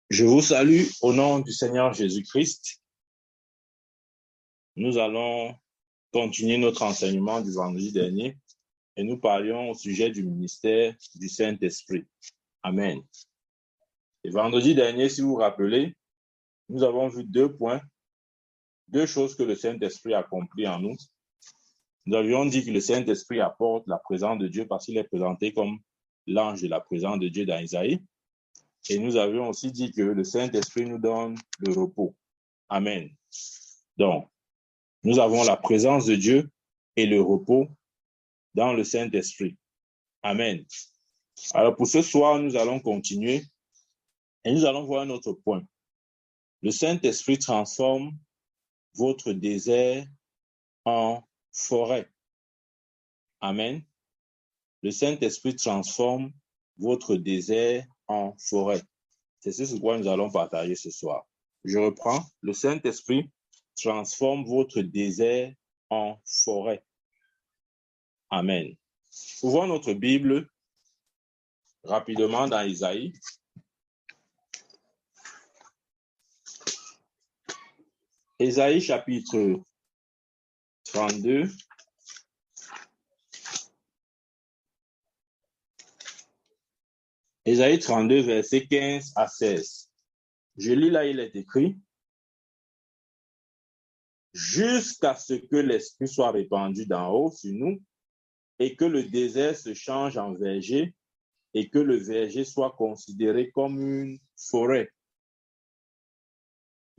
Je vous salue au nom du Seigneur Jésus-Christ. Nous allons continuer notre enseignement du vendredi dernier et nous parlions au sujet du ministère du Saint-Esprit. Amen. Et vendredi dernier, si vous vous rappelez, nous avons vu deux choses que le Saint-Esprit accomplit en nous. Nous avions dit que le Saint-Esprit apporte la présence de Dieu parce qu'il est présenté comme l'ange de la présence de Dieu dans Isaïe. Et nous avions aussi dit que le Saint-Esprit nous donne le repos. Amen. Donc, nous avons la présence de Dieu et le repos dans le Saint-Esprit. Amen. Alors, pour ce soir, nous allons continuer et nous allons voir un autre point. Le Saint-Esprit transforme votre désert en forêt. Amen. Le Saint-Esprit transforme votre désert en forêt. C'est ce sur quoi nous allons partager ce soir. Je reprends. Le Saint-Esprit transforme votre désert en forêt. Amen. Ouvrons notre Bible rapidement dans Isaïe. Isaïe chapitre 32. Isaïe 32, versets 15 à 16. Je lis là, il est écrit: jusqu'à ce que l'Esprit soit répandu d'en haut sur nous, et que le désert se change en verger, et que le verger soit considéré comme une forêt.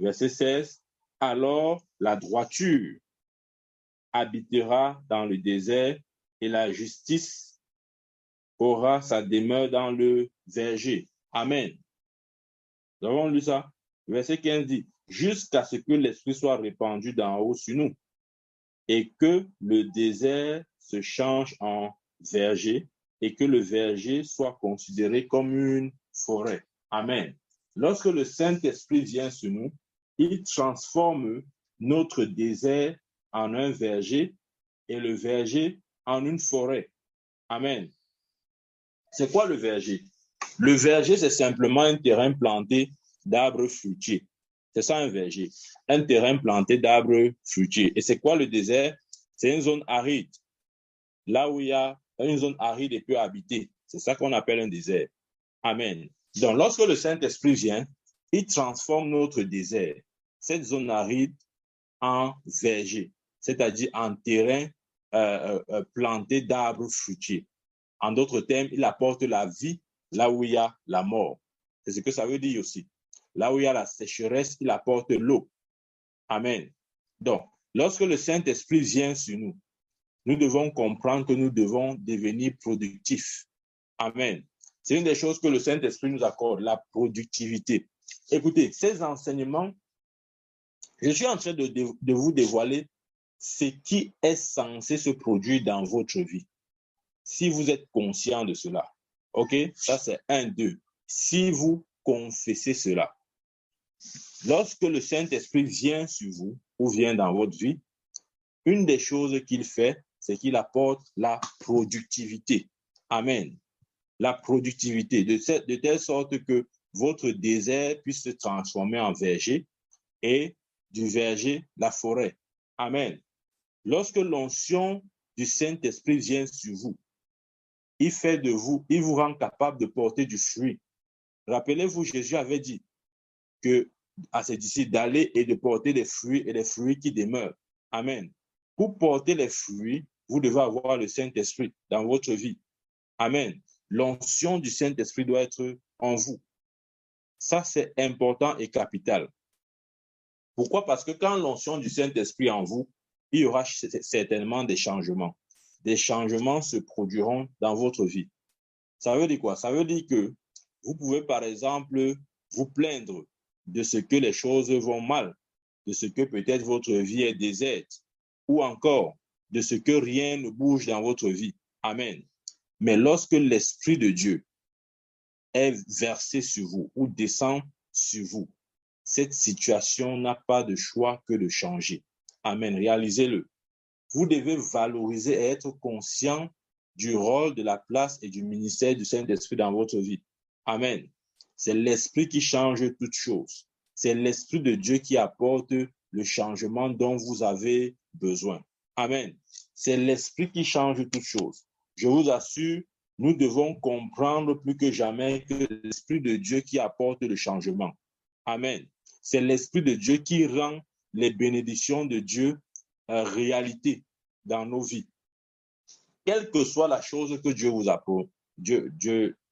Verset 16. Alors la droiture habitera dans le désert, et la justice aura sa demeure dans le verger. Amen. Nous avons lu ça. Verset 15 dit: jusqu'à ce que l'Esprit soit répandu d'en haut sur nous, et que le désert se change en verger, et que le verger soit considéré comme une forêt. Amen. Lorsque le Saint-Esprit vient sur nous, il transforme notre désert en un verger et le verger en une forêt. Amen. C'est quoi le verger? Le verger, c'est simplement un terrain planté d'arbres fruitiers. C'est ça un verger. Un terrain planté d'arbres fruitiers. Et c'est quoi le désert? C'est une zone aride. Là où il y a une zone aride et peu habitée. C'est ça qu'on appelle un désert. Amen. Donc, lorsque le Saint-Esprit vient, il transforme notre désert, cette zone aride, en verger, c'est-à-dire en terrain planté d'arbres fruitiers. En d'autres termes, il apporte la vie là où il y a la mort. C'est ce que ça veut dire aussi. Là où il y a la sécheresse, il apporte l'eau. Amen. Donc, lorsque le Saint-Esprit vient sur nous, nous devons comprendre que nous devons devenir productifs. Amen. C'est une des choses que le Saint-Esprit nous accorde, la productivité. Écoutez, ces enseignements, je suis en train de vous dévoiler ce qui est censé se produire dans votre vie. Si vous êtes conscient de cela, ok? Ça, c'est 1, 2. Si vous confessez cela, lorsque le Saint-Esprit vient sur vous ou vient dans votre vie, une des choses qu'il fait, c'est qu'il apporte la productivité. Amen. La productivité, de telle sorte que votre désert puisse se transformer en verger et du verger, la forêt. Amen. Lorsque l'onction du Saint-Esprit vient sur vous, il fait de vous, il vous rend capable de porter du fruit. Rappelez-vous, Jésus avait dit à ses disciples d'aller et de porter des fruits et des fruits qui demeurent. Amen. Pour porter les fruits, vous devez avoir le Saint-Esprit dans votre vie. Amen. L'onction du Saint-Esprit doit être en vous. Ça, c'est important et capital. Pourquoi? Parce que quand l'onction du Saint-Esprit est en vous, il y aura certainement des changements. Des changements se produiront dans votre vie. Ça veut dire quoi? Ça veut dire que vous pouvez, par exemple, vous plaindre de ce que les choses vont mal, de ce que peut-être votre vie est déserte, ou encore de ce que rien ne bouge dans votre vie. Amen. Mais lorsque l'Esprit de Dieu est versé sur vous ou descend sur vous, cette situation n'a pas de choix que de changer. Amen. Réalisez-le. Vous devez valoriser et être conscient du rôle, de la place et du ministère du Saint-Esprit dans votre vie. Amen. C'est l'Esprit qui change toutes choses. C'est l'Esprit de Dieu qui apporte le changement dont vous avez besoin. Amen. C'est l'Esprit qui change toutes choses. Je vous assure, nous devons comprendre plus que jamais que l'Esprit de Dieu qui apporte le changement. Amen. C'est l'Esprit de Dieu qui rend les bénédictions de Dieu réalité dans nos vies. Quelle que soit la chose que Dieu vous a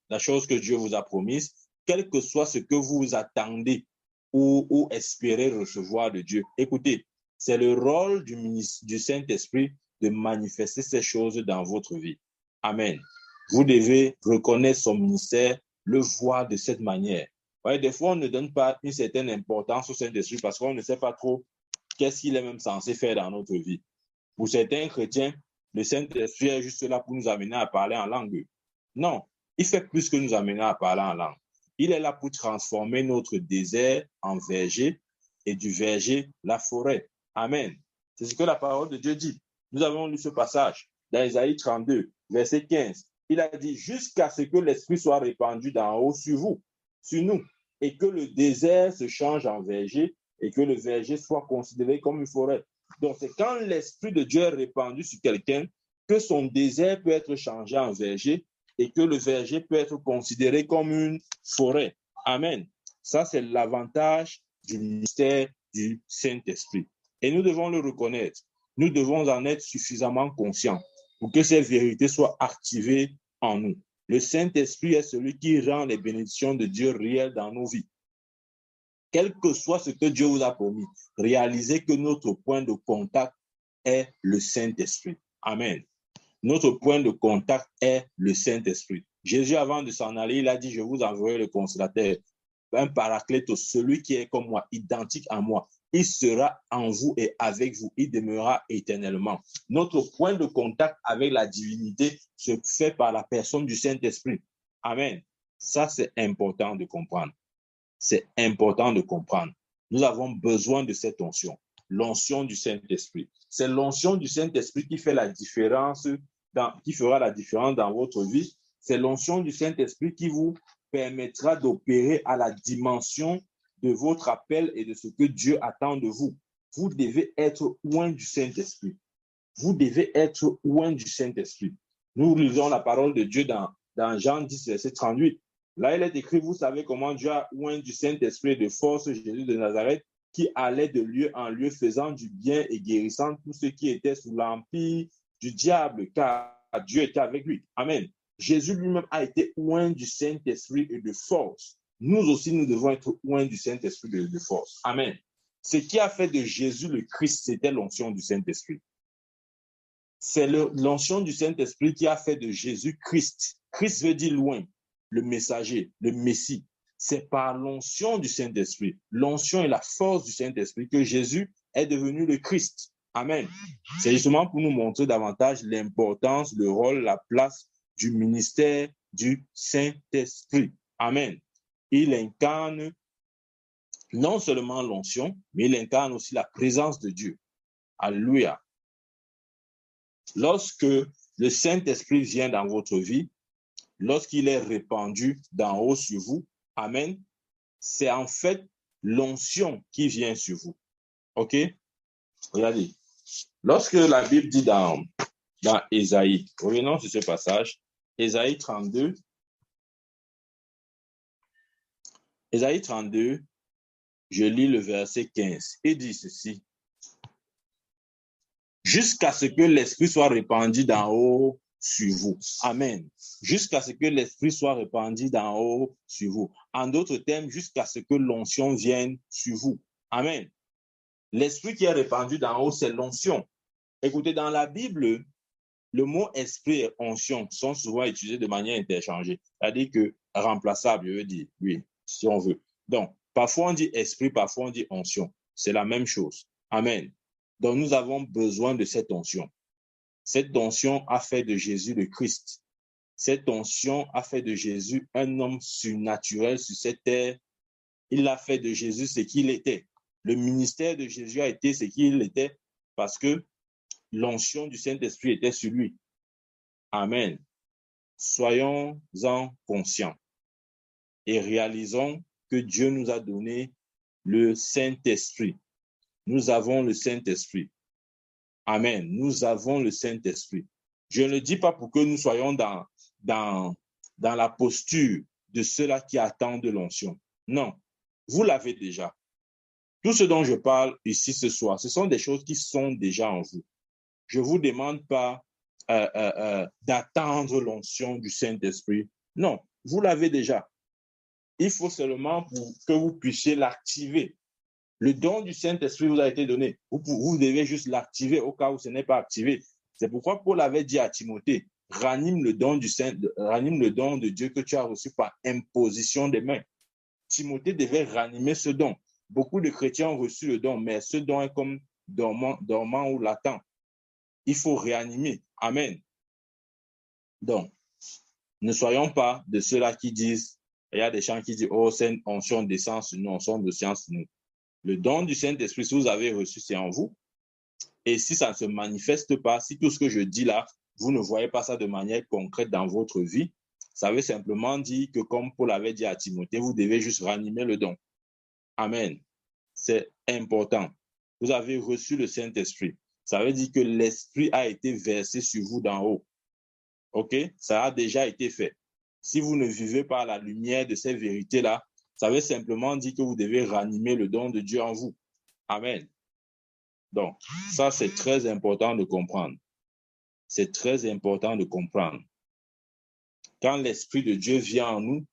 la chose que Dieu vous a promise, quel que soit ce que vous attendez ou espérez recevoir de Dieu. Écoutez, c'est le rôle du Saint-Esprit de manifester ces choses dans votre vie. Amen. Vous devez reconnaître son ministère, le voir de cette manière. Ouais, des fois, on ne donne pas une certaine importance au Saint-Esprit parce qu'on ne sait pas trop qu'est-ce qu'il est même censé faire dans notre vie. Pour certains chrétiens, le Saint-Esprit est juste là pour nous amener à parler en langue. Non, il fait plus que nous amener à parler en langue. Il est là pour transformer notre désert en verger et du verger la forêt. Amen. C'est ce que la parole de Dieu dit. Nous avons lu ce passage dans Ésaïe 32, verset 15. Il a dit, jusqu'à ce que l'Esprit soit répandu d'en haut sur vous, sur nous, et que le désert se change en verger et que le verger soit considéré comme une forêt. Donc, c'est quand l'Esprit de Dieu est répandu sur quelqu'un que son désert peut être changé en verger et que le verger peut être considéré comme une forêt. Amen. Ça, c'est l'avantage du ministère du Saint-Esprit. Et nous devons le reconnaître. Nous devons en être suffisamment conscients pour que ces vérités soient activées en nous. Le Saint-Esprit est celui qui rend les bénédictions de Dieu réelles dans nos vies. Quel que soit ce que Dieu vous a promis, réalisez que notre point de contact est le Saint-Esprit. Amen. Notre point de contact est le Saint-Esprit. Jésus, avant de s'en aller, il a dit, je vous enverrai le consolateur, un paraclétos, celui qui est comme moi, identique à moi. Il sera en vous et avec vous. Il demeurera éternellement. Notre point de contact avec la divinité se fait par la personne du Saint-Esprit. Amen. Ça, c'est important de comprendre. C'est important de comprendre. Nous avons besoin de cette onction, l'onction du Saint-Esprit. C'est l'onction du Saint-Esprit qui fait la différence, qui fera la différence dans votre vie. C'est l'onction du Saint-Esprit qui vous permettra d'opérer à la dimension de votre appel et de ce que Dieu attend de vous. Vous devez être oint du Saint-Esprit. Vous devez être oint du Saint-Esprit. Nous lisons la parole de Dieu dans Jean 10, verset 38. Là, il est écrit, vous savez comment Dieu a oint du Saint-Esprit de force Jésus de Nazareth qui allait de lieu en lieu faisant du bien et guérissant tous ceux qui étaient sous l'empire du diable, car Dieu était avec lui. Amen. Jésus lui-même a été oint du Saint-Esprit et de force. Nous aussi, nous devons être oints du Saint-Esprit de force. Amen. Ce qui a fait de Jésus le Christ, c'était l'onction du Saint-Esprit. C'est l'onction du Saint-Esprit qui a fait de Jésus Christ. Christ veut dire loin, le messager, le Messie. C'est par l'onction du Saint-Esprit, l'onction et la force du Saint-Esprit que Jésus est devenu le Christ. Amen. C'est justement pour nous montrer davantage l'importance, le rôle, la place du ministère du Saint-Esprit. Amen. Il incarne non seulement l'onction, mais il incarne aussi la présence de Dieu. Alléluia. Lorsque le Saint-Esprit vient dans votre vie, lorsqu'il est répandu d'en haut sur vous, amen, c'est en fait l'onction qui vient sur vous. OK? Regardez. Lorsque la Bible dit dans Ésaïe, revenons sur ce passage, Ésaïe 32, je lis le verset 15. Il dit ceci. Jusqu'à ce que l'Esprit soit répandu d'en haut sur vous. Amen. Jusqu'à ce que l'Esprit soit répandu d'en haut sur vous. En d'autres termes, jusqu'à ce que l'onction vienne sur vous. Amen. L'Esprit qui est répandu d'en haut, c'est l'onction. Écoutez, dans la Bible, le mot esprit et onction sont souvent utilisés de manière interchangée. C'est-à-dire que remplaçable, je veux dire, oui, si on veut. Donc, parfois on dit esprit, parfois on dit onction. C'est la même chose. Amen. Donc, nous avons besoin de cette onction. Cette onction a fait de Jésus le Christ. Cette onction a fait de Jésus un homme surnaturel sur cette terre. Il a fait de Jésus ce qu'il était. Le ministère de Jésus a été ce qu'il était parce que l'onction du Saint-Esprit était sur lui. Amen. Soyons-en conscients. et réalisons que Dieu nous a donné le Saint-Esprit. Nous avons le Saint-Esprit. Amen. Nous avons le Saint-Esprit. Je ne dis pas pour que nous soyons dans la posture de ceux-là qui attendent l'onction. Non, vous l'avez déjà. Tout ce dont je parle ici ce soir, ce sont des choses qui sont déjà en vous. Je ne vous demande pas d'attendre l'onction du Saint-Esprit. Non, vous l'avez déjà. Il faut seulement que vous puissiez l'activer. Le don du Saint-Esprit vous a été donné. Vous devez juste l'activer au cas où ce n'est pas activé. C'est pourquoi Paul avait dit à Timothée, ranime le don de Dieu que tu as reçu par imposition des mains. Timothée devait ranimer ce don. Beaucoup de chrétiens ont reçu le don, mais ce don est comme dormant ou latent. Il faut réanimer. Amen. Donc, ne soyons pas de ceux-là qui disent, il y a des gens qui disent, oh, c'est une onction descend sur nous, onction de science sur nous. Le don du Saint-Esprit, si vous avez reçu, c'est en vous. Et si ça ne se manifeste pas, si tout ce que je dis là, vous ne voyez pas ça de manière concrète dans votre vie, ça veut simplement dire que comme Paul avait dit à Timothée, vous devez juste ranimer le don. Amen. C'est important. Vous avez reçu le Saint-Esprit. Ça veut dire que l'Esprit a été versé sur vous d'en haut. OK? Ça a déjà été fait. Si vous ne vivez pas à la lumière de ces vérités-là, ça veut simplement dire que vous devez ranimer le don de Dieu en vous. Amen. Donc, ça, c'est très important de comprendre. C'est très important de comprendre. Quand l'Esprit de Dieu vient en nous,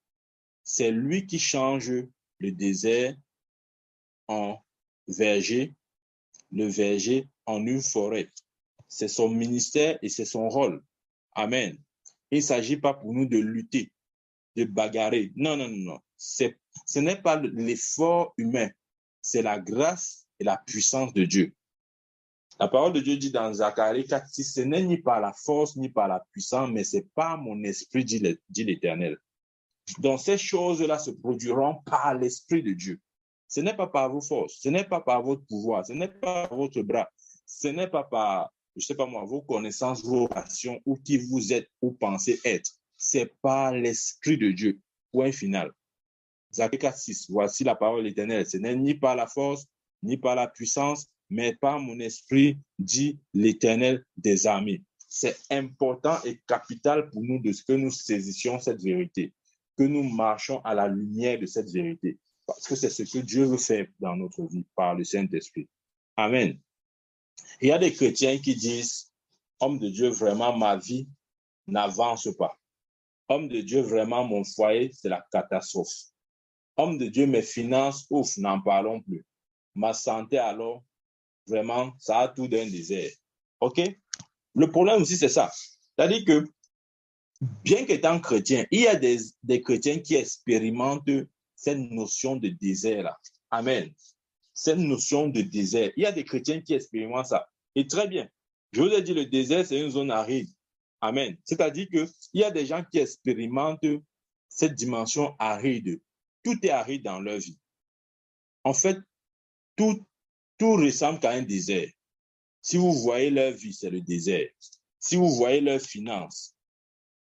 c'est lui qui change le désert en verger, le verger en une forêt. C'est son ministère et c'est son rôle. Amen. Il ne s'agit pas pour nous de lutter, de bagarrer. Non, non, non, non. Ce n'est pas l'effort humain. C'est la grâce et la puissance de Dieu. La parole de Dieu dit dans Zacharie 4:6, ce n'est ni par la force ni par la puissance, mais c'est par mon esprit, dit l'Éternel. Donc ces choses-là se produiront par l'Esprit de Dieu. Ce n'est pas par vos forces, ce n'est pas par votre pouvoir, ce n'est pas par votre bras, ce n'est pas par, je ne sais pas moi, vos connaissances, vos passions, ou qui vous êtes ou pensez être. C'est par l'Esprit de Dieu. Point final. Zacharie 4:6, voici la parole de l'Éternel. Ce n'est ni par la force, ni par la puissance, mais par mon esprit, dit l'Éternel des armées. C'est important et capital pour nous de ce que nous saisissions cette vérité, que nous marchons à la lumière de cette vérité, parce que c'est ce que Dieu veut faire dans notre vie par le Saint-Esprit. Amen. Il y a des chrétiens qui disent, homme de Dieu, vraiment, ma vie n'avance pas. Homme de Dieu, vraiment, mon foyer, c'est la catastrophe. Homme de Dieu, mes finances, ouf, n'en parlons plus. Ma santé, alors, vraiment, ça a tout d'un désert. OK? Le problème aussi, c'est ça. C'est-à-dire que, bien qu'étant chrétien, il y a des chrétiens qui expérimentent cette notion de désert-là. Amen. Cette notion de désert. Il y a des chrétiens qui expérimentent ça. Et très bien. Je vous ai dit, le désert, c'est une zone aride. Amen. C'est-à-dire qu'il y a des gens qui expérimentent cette dimension aride. Tout est aride dans leur vie. En fait, tout ressemble à un désert. Si vous voyez leur vie, c'est le désert. Si vous voyez leurs finances,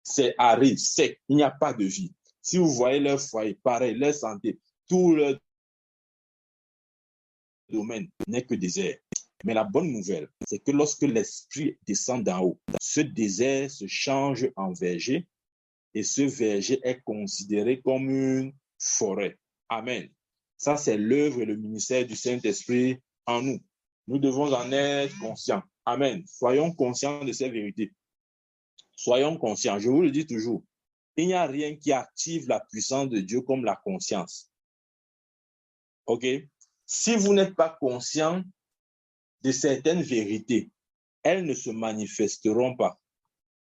c'est aride, sec, il n'y a pas de vie. Si vous voyez leur foyer, pareil, leur santé, tout leur domaine n'est que désert. Mais la bonne nouvelle, c'est que lorsque l'Esprit descend d'en haut, ce désert se change en verger et ce verger est considéré comme une forêt. Amen. Ça, c'est l'œuvre et le ministère du Saint-Esprit en nous. Nous devons en être conscients. Amen. Soyons conscients de ces vérités. Soyons conscients. Je vous le dis toujours. Il n'y a rien qui active la puissance de Dieu comme la conscience. OK? Si vous n'êtes pas conscient de certaines vérités, elles ne se manifesteront pas,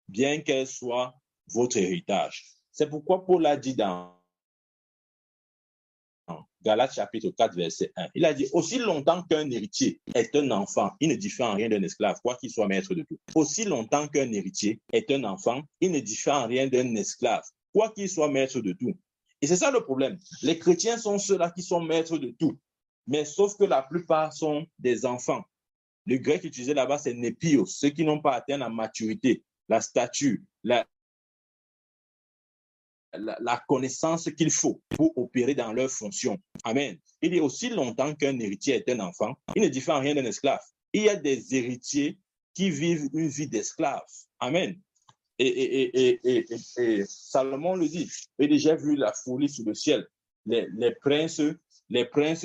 bien qu'elles soient votre héritage. C'est pourquoi Paul a dit dans Galates chapitre 4, verset 1. Il a dit, aussi longtemps qu'un héritier est un enfant, il ne diffère en rien d'un esclave, quoi qu'il soit maître de tout. Aussi longtemps qu'un héritier est un enfant, il ne diffère en rien d'un esclave, quoi qu'il soit maître de tout. Et c'est ça le problème. Les chrétiens sont ceux-là qui sont maîtres de tout, mais sauf que la plupart sont des enfants. Le grec utilisé là-bas, c'est népios, ceux qui n'ont pas atteint la maturité, la stature, la connaissance qu'il faut pour opérer dans leurs fonctions. Amen. Il dit aussi longtemps qu'un héritier est un enfant, il ne diffère en rien d'un esclave. Il y a des héritiers qui vivent une vie d'esclave. Amen. Et Salomon le dit. Il dit, j'ai vu la folie sous le ciel. Les princes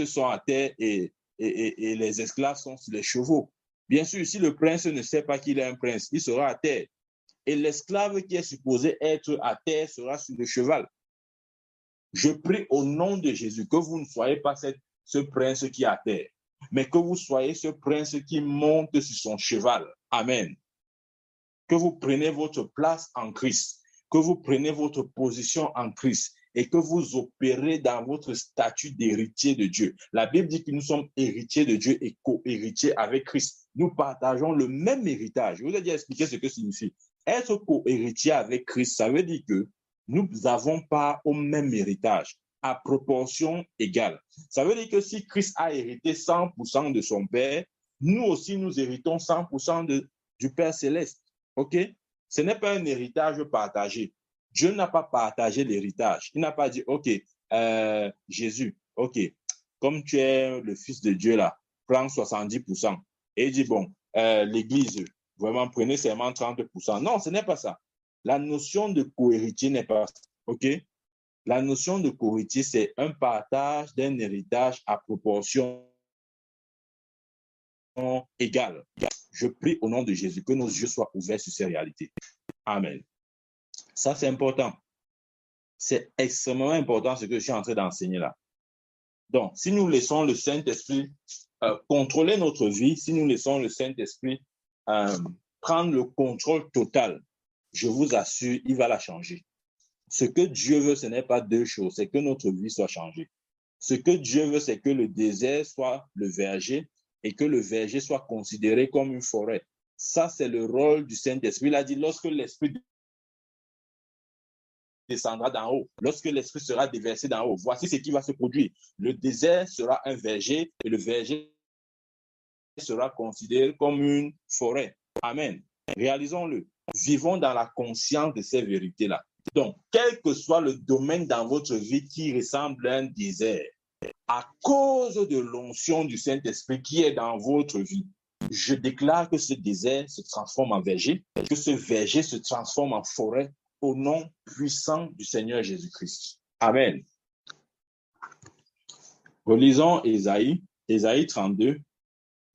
sont à terre et les esclaves sont sur les chevaux. Bien sûr, si le prince ne sait pas qu'il est un prince, il sera à terre. Et l'esclave qui est supposé être à terre sera sur le cheval. Je prie au nom de Jésus que vous ne soyez pas ce prince qui est à terre, mais que vous soyez ce prince qui monte sur son cheval. Amen. Que vous preniez votre place en Christ, que vous preniez votre position en Christ et que vous opérez dans votre statut d'héritier de Dieu. La Bible dit que nous sommes héritiers de Dieu et co-héritiers avec Christ. Nous partageons le même héritage. Je vous ai déjà expliqué ce que signifie. Être co-héritier avec Christ, ça veut dire que nous n'avons pas au même héritage, à proportion égale. Ça veut dire que si Christ a hérité 100% de son Père, nous aussi nous héritons 100% du Père céleste. OK? Ce n'est pas un héritage partagé. Dieu n'a pas partagé l'héritage. Il n'a pas dit, OK, Jésus, OK, comme tu es le Fils de Dieu là, prends 70%. Et il dit, bon, l'Église, vraiment, prenez seulement 30%. Non, ce n'est pas ça. La notion de co-héritier n'est pas ça. OK? La notion de co-héritier, c'est un partage d'un héritage à proportion égale. Je prie au nom de Jésus que nos yeux soient ouverts sur ces réalités. Amen. Ça, c'est important. C'est extrêmement important ce que je suis en train d'enseigner là. Donc, si nous laissons le Saint-Esprit contrôler notre vie, si nous laissons le Saint-Esprit prendre le contrôle total, je vous assure, il va la changer. Ce que Dieu veut, ce n'est pas deux choses, c'est que notre vie soit changée. Ce que Dieu veut, c'est que le désert soit le verger et que le verger soit considéré comme une forêt. Ça, c'est le rôle du Saint-Esprit. Il a dit, lorsque l'Esprit descendra d'en haut, lorsque l'Esprit sera déversé d'en haut, voici ce qui va se produire. Le désert sera un verger et le verger sera considéré comme une forêt. Amen. Réalisons-le. Vivons dans la conscience de ces vérités-là. Donc, quel que soit le domaine dans votre vie qui ressemble à un désert, à cause de l'onction du Saint-Esprit qui est dans votre vie, je déclare que ce désert se transforme en verger, que ce verger se transforme en forêt au nom puissant du Seigneur Jésus-Christ. Amen. Relisons Ésaïe 32.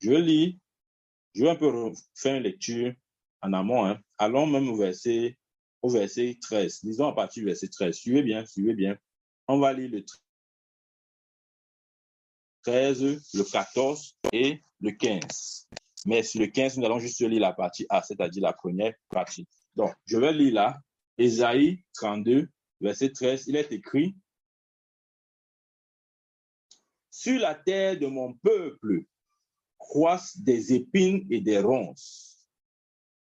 Je vais un peu faire une lecture en amont. Hein. Allons même au verset 13. Lisons à partir du verset 13. Suivez bien. On va lire le 13, le 14 et le 15. Mais sur le 15, nous allons juste lire la partie A, c'est-à-dire la première partie. Donc, je vais lire là, Ésaïe 32, verset 13. Il est écrit, « Sur la terre de mon peuple croissent des épines et des ronces,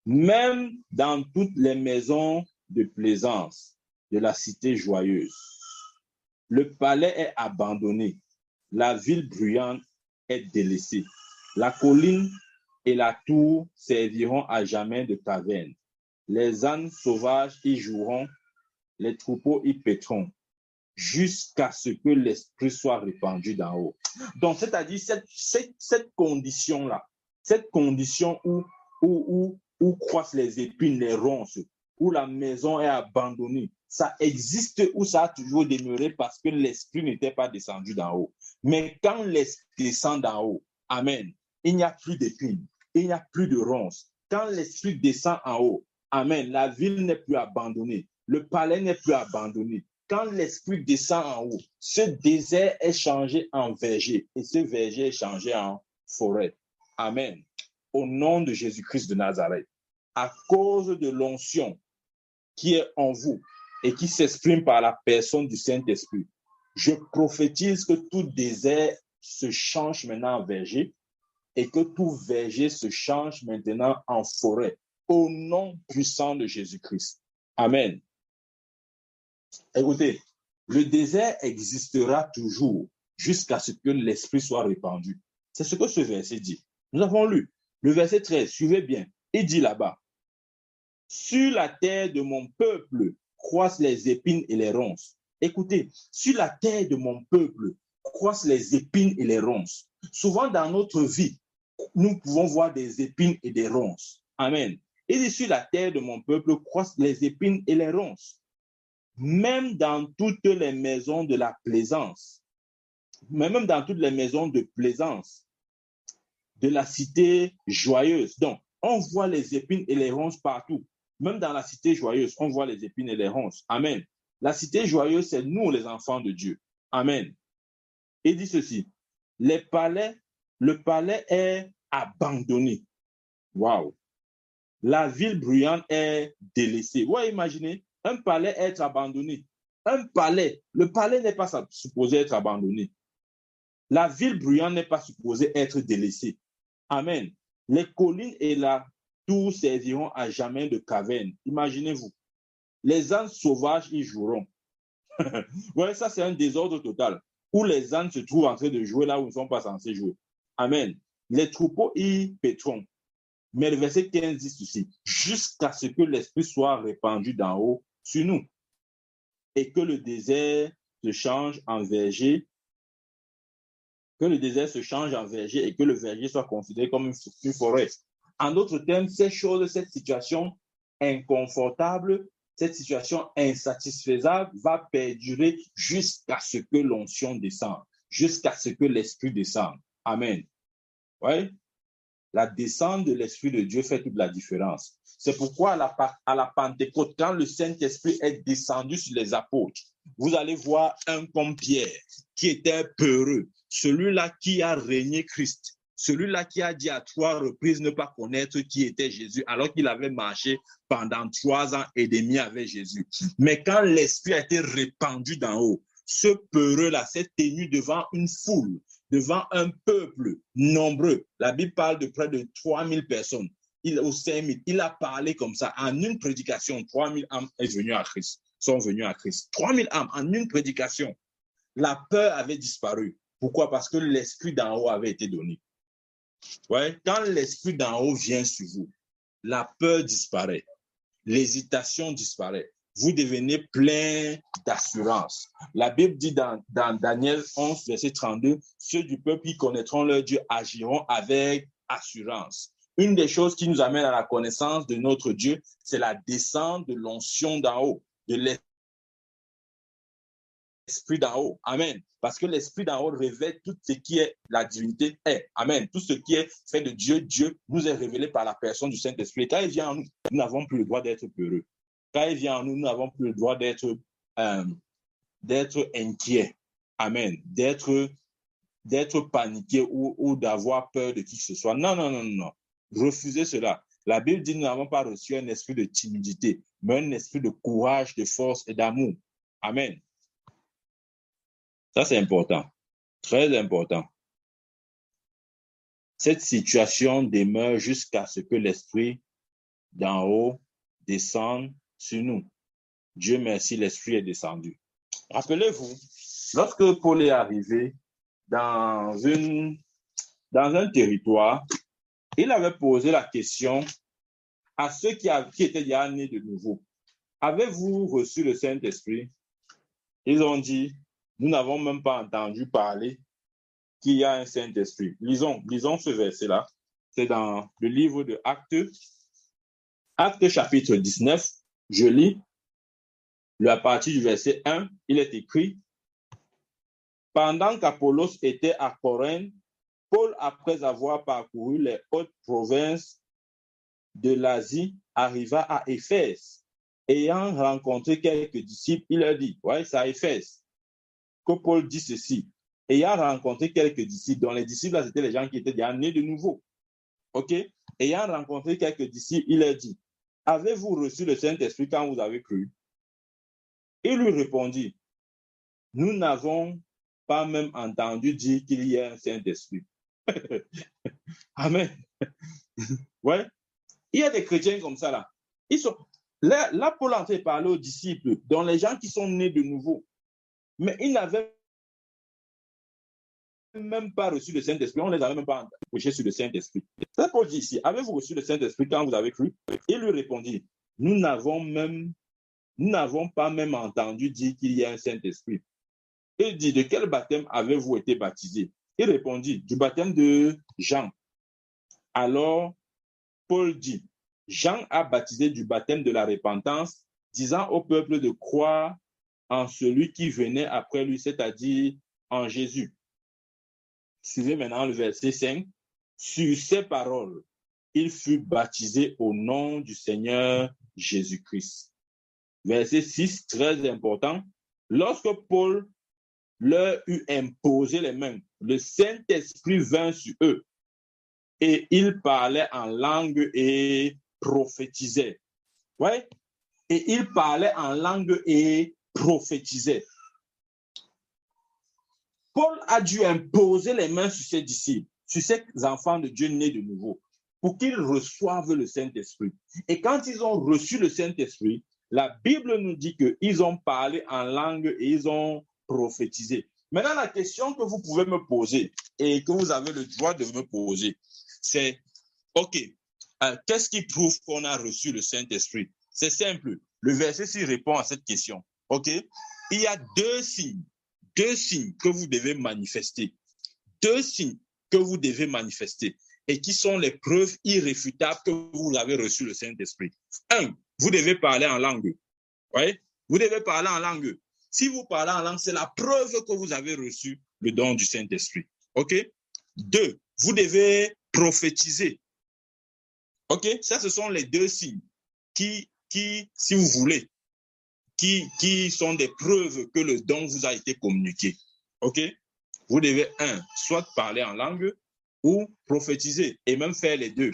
même dans toutes les maisons de plaisance de la cité joyeuse. Le palais est abandonné, la ville bruyante est délaissée. La colline et la tour serviront à jamais de caverne. Les ânes sauvages y joueront, les troupeaux y paîtront, jusqu'à ce que l'esprit soit répandu d'en haut. » Donc, c'est-à-dire cette condition-là, cette condition où croissent les épines, les ronces, où la maison est abandonnée, ça existe où ça a toujours demeuré parce que l'esprit n'était pas descendu d'en haut. Mais quand l'esprit descend d'en haut, amen, il n'y a plus d'épines, il n'y a plus de ronces. Quand l'esprit descend en haut, amen, la ville n'est plus abandonnée, le palais n'est plus abandonné. Quand l'esprit descend en haut, ce désert est changé en verger et ce verger est changé en forêt. Amen. Au nom de Jésus-Christ de Nazareth, à cause de l'onction qui est en vous et qui s'exprime par la personne du Saint-Esprit, je prophétise que tout désert se change maintenant en verger et que tout verger se change maintenant en forêt. Au nom puissant de Jésus-Christ. Amen. Écoutez, le désert existera toujours jusqu'à ce que l'esprit soit répandu. C'est ce que ce verset dit. Nous avons lu le verset 13, suivez bien. Il dit là-bas, « Sur la terre de mon peuple croissent les épines et les ronces. Écoutez, sur la terre de mon peuple croissent les épines et les ronces. Souvent dans notre vie, nous pouvons voir des épines et des ronces. Amen. Et sur la terre de mon peuple croissent les épines et les ronces. Même dans toutes les maisons de la plaisance, même dans toutes les maisons de plaisance, de la cité joyeuse. Donc, on voit les épines et les ronces partout. Même dans la cité joyeuse, on voit les épines et les ronces. Amen. La cité joyeuse, c'est nous, les enfants de Dieu. Amen. Il dit ceci, le palais est abandonné. Waouh. La ville bruyante est délaissée. Vous imaginez, un palais être abandonné. Un palais, le palais n'est pas supposé être abandonné. La ville bruyante n'est pas supposée être délaissée. Amen. Les collines et la tour serviront à jamais de caverne. Imaginez-vous. Les ânes sauvages y joueront. Ouais, ça, c'est un désordre total. Où les ânes se trouvent en train de jouer là où ils ne sont pas censés jouer. Amen. Les troupeaux y pétront. Mais le verset 15 dit ceci, jusqu'à ce que l'Esprit soit répandu d'en haut sur nous et que le désert se change en verger, que le désert se change en verger et que le verger soit considéré comme une forêt. En d'autres termes, ces choses, cette situation inconfortable, cette situation insatisfaisable va perdurer jusqu'à ce que l'onction descende, jusqu'à ce que l'Esprit descende. Amen. Ouais. La descente de l'Esprit de Dieu fait toute la différence. C'est pourquoi à la Pentecôte, quand le Saint-Esprit est descendu sur les apôtres, vous allez voir un comme Pierre qui était peureux, celui-là qui a régné Christ, celui-là qui a dit à 3 reprises ne pas connaître qui était Jésus, alors qu'il avait marché pendant 3 ans et demi avec Jésus. Mais quand l'Esprit a été répandu d'en haut, ce peureux-là s'est tenu devant une foule, devant un peuple nombreux. La Bible parle de près de 3000 personnes. Au 5000, il a parlé comme ça. En une prédication, 3000 âmes sont venues à Christ. 3000 âmes en une prédication. La peur avait disparu. Pourquoi? Parce que l'Esprit d'en haut avait été donné. Ouais? Quand l'Esprit d'en haut vient sur vous, la peur disparaît. L'hésitation disparaît. Vous devenez plein d'assurance. La Bible dit dans Daniel 11, verset 32, ceux du peuple qui connaîtront leur Dieu agiront avec assurance. Une des choses qui nous amène à la connaissance de notre Dieu, c'est la descente de l'onction d'en haut, de l'Esprit d'en haut. Amen. Parce que l'Esprit d'en haut révèle tout ce qui est la divinité est. Amen. Tout ce qui est fait de Dieu, Dieu nous est révélé par la personne du Saint-Esprit. Quand il vient en nous, nous n'avons plus le droit d'être peureux. Quand il vient en nous, nous n'avons plus le droit d'être inquiets. Amen. D'être paniqué ou d'avoir peur de qui que ce soit. Non, non, non, non. Refusez cela. La Bible dit que nous n'avons pas reçu un esprit de timidité, mais un esprit de courage, de force et d'amour. Amen. Ça, c'est important. Très important. Cette situation demeure jusqu'à ce que l'esprit d'en haut descende sur nous. Dieu merci, l'esprit est descendu. Rappelez-vous, lorsque Paul est arrivé dans un territoire, il avait posé la question à ceux qui étaient déjà nés de nouveau. Avez-vous reçu le Saint-Esprit? Ils ont dit, nous n'avons même pas entendu parler qu'il y a un Saint-Esprit. Lisons ce verset-là. C'est dans le livre de Actes chapitre 19. Je lis. À partir du verset 1, il est écrit, pendant qu'Apollos était à Corinthe, Paul, après avoir parcouru les hautes provinces de l'Asie, arriva à Éphèse. Ayant rencontré quelques disciples, il leur dit, ouais, c'est à Éphèse que Paul dit ceci. Ayant rencontré quelques disciples, dont les disciples, là, c'était les gens qui étaient déjà nés de nouveau. OK? Ayant rencontré quelques disciples, il leur dit, avez-vous reçu le Saint-Esprit quand vous avez cru? Il lui répondit, nous n'avons pas même entendu dire qu'il y a un Saint-Esprit. Amen. Ouais. Il y a des chrétiens comme ça là. Là, Paul est en train de parler aux disciples, dont les gens qui sont nés de nouveau. Mais ils n'avaient même pas reçu le Saint-Esprit. On ne les avait même pas prêché sur le Saint-Esprit. Ça, Paul dit ici, avez-vous reçu le Saint-Esprit quand vous avez cru? Il lui répondit, nous n'avons même nous n'avons pas même entendu dire qu'il y a un Saint-Esprit. Il dit, de quel baptême avez-vous été baptisé? Il répondit, du baptême de Jean. Alors, Paul dit, Jean a baptisé du baptême de la repentance, disant au peuple de croire en celui qui venait après lui, c'est-à-dire en Jésus. Suivez maintenant le verset 5. Sur ces paroles, il fut baptisé au nom du Seigneur Jésus-Christ. Verset 6, très important. Lorsque Paul leur eut imposé les mains, le Saint-Esprit vint sur eux et ils parlaient en langue et prophétisaient. Ouais? Et ils parlaient en langue et prophétisaient. Paul a dû imposer les mains sur ses disciples, sur ces enfants de Dieu nés de nouveau, pour qu'ils reçoivent le Saint-Esprit. Et quand ils ont reçu le Saint-Esprit, la Bible nous dit qu'ils ont parlé en langue et ils ont prophétisé. Maintenant, la question que vous pouvez me poser et que vous avez le droit de me poser, c'est, OK, qu'est-ce qui prouve qu'on a reçu le Saint-Esprit? C'est simple. Le verset 6 répond à cette question. OK? Il y a deux signes que vous devez manifester. Deux signes que vous devez manifester et qui sont les preuves irréfutables que vous avez reçu le Saint-Esprit. Un, vous devez parler en langue. Oui? Vous devez parler en langue. Si vous parlez en langue, c'est la preuve que vous avez reçu le don du Saint-Esprit. OK? Deux, vous devez prophétiser. OK? Ça, ce sont les deux signes qui, si vous voulez, qui sont des preuves que le don vous a été communiqué. OK? Vous devez, soit parler en langue ou prophétiser et même faire les deux.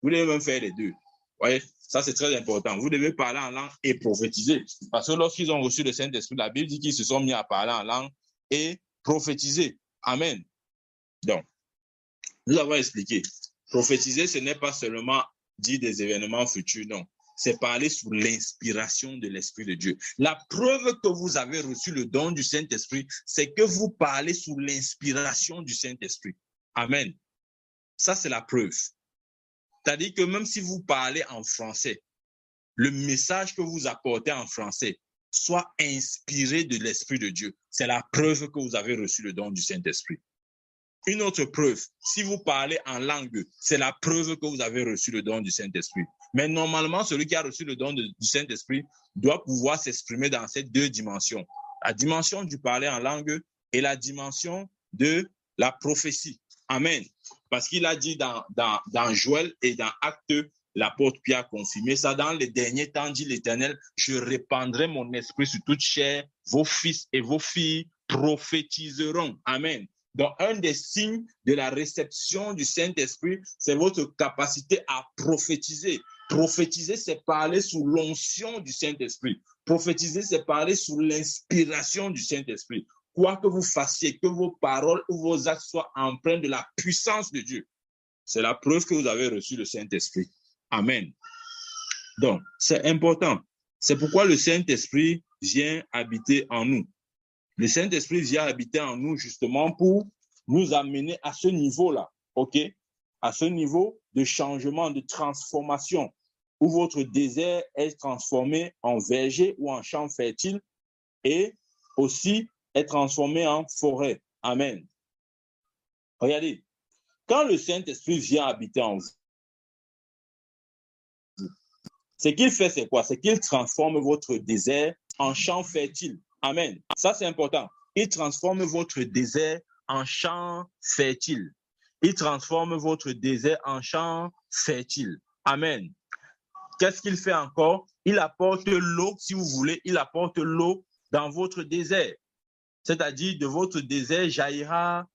Vous devez même faire les deux. Vous voyez? Ça, c'est très important. Vous devez parler en langue et prophétiser. Parce que lorsqu'ils ont reçu le Saint-Esprit, la Bible dit qu'ils se sont mis à parler en langue et prophétiser. Amen. Donc, nous avons expliqué. Prophétiser, ce n'est pas seulement dire des événements futurs, non. C'est parler sous l'inspiration de l'Esprit de Dieu. La preuve que vous avez reçu le don du Saint-Esprit, c'est que vous parlez sous l'inspiration du Saint-Esprit. Amen. Ça, c'est la preuve. C'est-à-dire que même si vous parlez en français, le message que vous apportez en français soit inspiré de l'Esprit de Dieu. C'est la preuve que vous avez reçu le don du Saint-Esprit. Une autre preuve, si vous parlez en langue, c'est la preuve que vous avez reçu le don du Saint-Esprit. Mais normalement, celui qui a reçu le don du Saint-Esprit doit pouvoir s'exprimer dans ces deux dimensions. La dimension du parler en langue et la dimension de la prophétie. Amen. Parce qu'il a dit dans Joël et dans Actes, l'apôtre Pierre a confirmé ça. Dans les derniers temps, dit l'Éternel, je répandrai mon esprit sur toute chair, vos fils et vos filles prophétiseront. Amen. Donc, un des signes de la réception du Saint-Esprit, c'est votre capacité à prophétiser. Prophétiser, c'est parler sous l'onction du Saint-Esprit. Prophétiser, c'est parler sous l'inspiration du Saint-Esprit. Quoi que vous fassiez, que vos paroles ou vos actes soient empreints de la puissance de Dieu. C'est la preuve que vous avez reçu le Saint-Esprit. Amen. Donc, c'est important. C'est pourquoi le Saint-Esprit vient habiter en nous. Le Saint-Esprit vient habiter en nous justement pour nous amener à ce niveau-là, OK? À ce niveau de changement, de transformation, où votre désert est transformé en verger ou en champ fertile et aussi est transformé en forêt. Amen. Regardez, quand le Saint-Esprit vient habiter en vous, ce qu'il fait, c'est quoi? C'est qu'il transforme votre désert en champ fertile. Amen. Ça, c'est important. Il transforme votre désert en champ fertile. Il transforme votre désert en champ fertile. Amen. Qu'est-ce qu'il fait encore? Il apporte l'eau, si vous voulez, il apporte l'eau dans votre désert. C'est-à-dire, de votre désert jaillira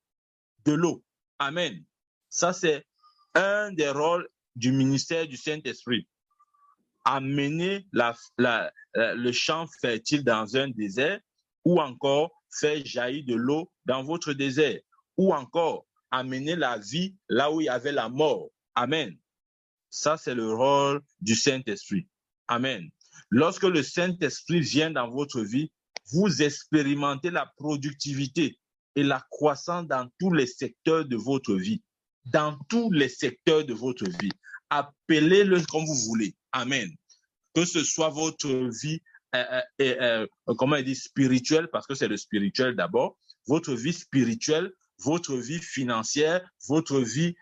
de l'eau. Amen. Ça, c'est un des rôles du ministère du Saint-Esprit. Amener le champ fertile dans un désert ou encore faire jaillir de l'eau dans votre désert ou encore amener la vie là où il y avait la mort. Amen. Ça, c'est le rôle du Saint-Esprit. Amen. Lorsque le Saint-Esprit vient dans votre vie, vous expérimentez la productivité et la croissance dans tous les secteurs de votre vie. Dans tous les secteurs de votre vie. Appelez-le comme vous voulez. Amen. Que ce soit votre vie comment il dit, spirituelle, parce que c'est le spirituel d'abord, votre vie spirituelle, votre vie financière, votre vie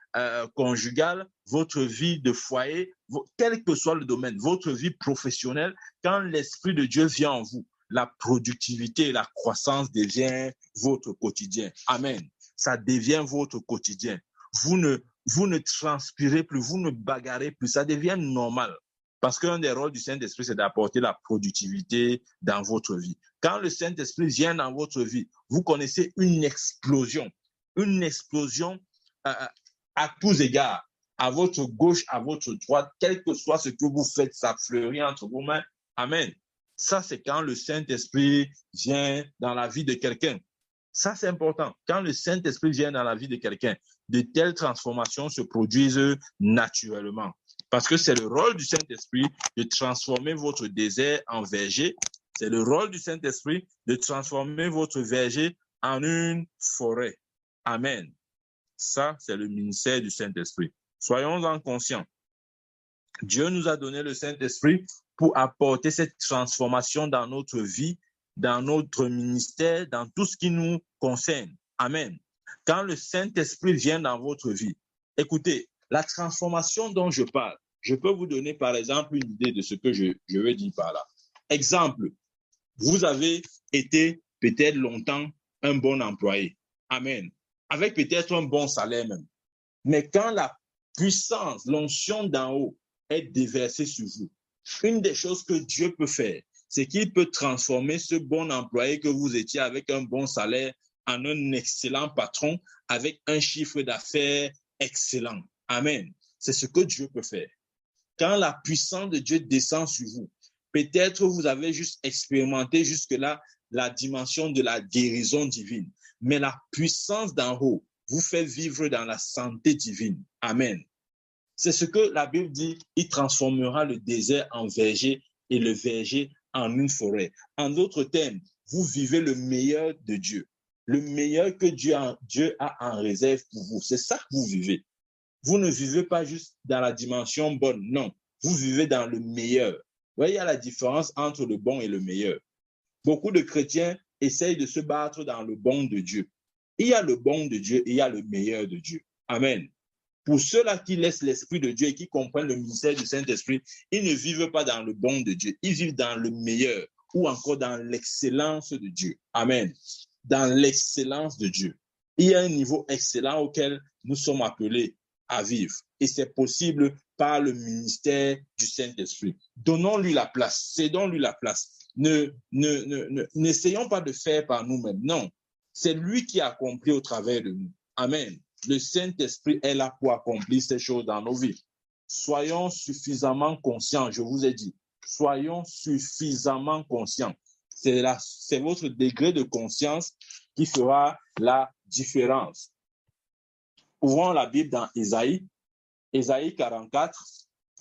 conjugale, votre vie de foyer, quel que soit le domaine, votre vie professionnelle, quand l'Esprit de Dieu vient en vous, la productivité et la croissance devient votre quotidien. Amen. Ça devient votre quotidien. Vous ne transpirez plus, vous ne bagarrez plus, ça devient normal. Parce qu'un des rôles du Saint-Esprit, c'est d'apporter la productivité dans votre vie. Quand le Saint-Esprit vient dans votre vie, vous connaissez une explosion à tous égards, à votre gauche, à votre droite, quel que soit ce que vous faites, ça fleurit entre vos mains. Amen. Ça, c'est quand le Saint-Esprit vient dans la vie de quelqu'un. Ça, c'est important. Quand le Saint-Esprit vient dans la vie de quelqu'un, de telles transformations se produisent naturellement. Parce que c'est le rôle du Saint-Esprit de transformer votre désert en verger. C'est le rôle du Saint-Esprit de transformer votre verger en une forêt. Amen. Ça, c'est le ministère du Saint-Esprit. Soyons-en conscients. Dieu nous a donné le Saint-Esprit pour apporter cette transformation dans notre vie, dans notre ministère, dans tout ce qui nous concerne. Amen. Quand le Saint-Esprit vient dans votre vie, écoutez, la transformation dont je parle, je peux vous donner par exemple une idée de ce que je veux dire par là. Exemple, vous avez été peut-être longtemps un bon employé. Amen. Avec peut-être un bon salaire même. Mais quand la puissance, l'onction d'en haut est déversée sur vous, une des choses que Dieu peut faire, c'est qu'il peut transformer ce bon employé que vous étiez avec un bon salaire en un excellent patron avec un chiffre d'affaires excellent. Amen. C'est ce que Dieu peut faire. Quand la puissance de Dieu descend sur vous, peut-être vous avez juste expérimenté jusque-là la dimension de la guérison divine, mais la puissance d'en haut vous fait vivre dans la santé divine. Amen. C'est ce que la Bible dit, il transformera le désert en verger et le verger en une forêt. En d'autres termes, vous vivez le meilleur de Dieu, le meilleur que Dieu a en réserve pour vous. C'est ça que vous vivez. Vous ne vivez pas juste dans la dimension bonne, non. Vous vivez dans le meilleur. Vous voyez, il y a la différence entre le bon et le meilleur. Beaucoup de chrétiens essayent de se battre dans le bon de Dieu. Il y a le bon de Dieu et il y a le meilleur de Dieu. Amen. Pour ceux-là qui laissent l'Esprit de Dieu et qui comprennent le ministère du Saint-Esprit, ils ne vivent pas dans le bon de Dieu. Ils vivent dans le meilleur ou encore dans l'excellence de Dieu. Amen. Dans l'excellence de Dieu. Il y a un niveau excellent auquel nous sommes appelés à vivre. Et c'est possible par le ministère du Saint-Esprit. Donnons-lui la place. Cédons-lui la place. N'essayons pas de faire par nous-mêmes. Non. C'est lui qui a accompli au travers de nous. Amen. Le Saint-Esprit est là pour accomplir ces choses dans nos vies. Soyons suffisamment conscients, je vous ai dit. Soyons suffisamment conscients. C'est votre degré de conscience qui fera la différence. Ouvrons la Bible dans Ésaïe 44.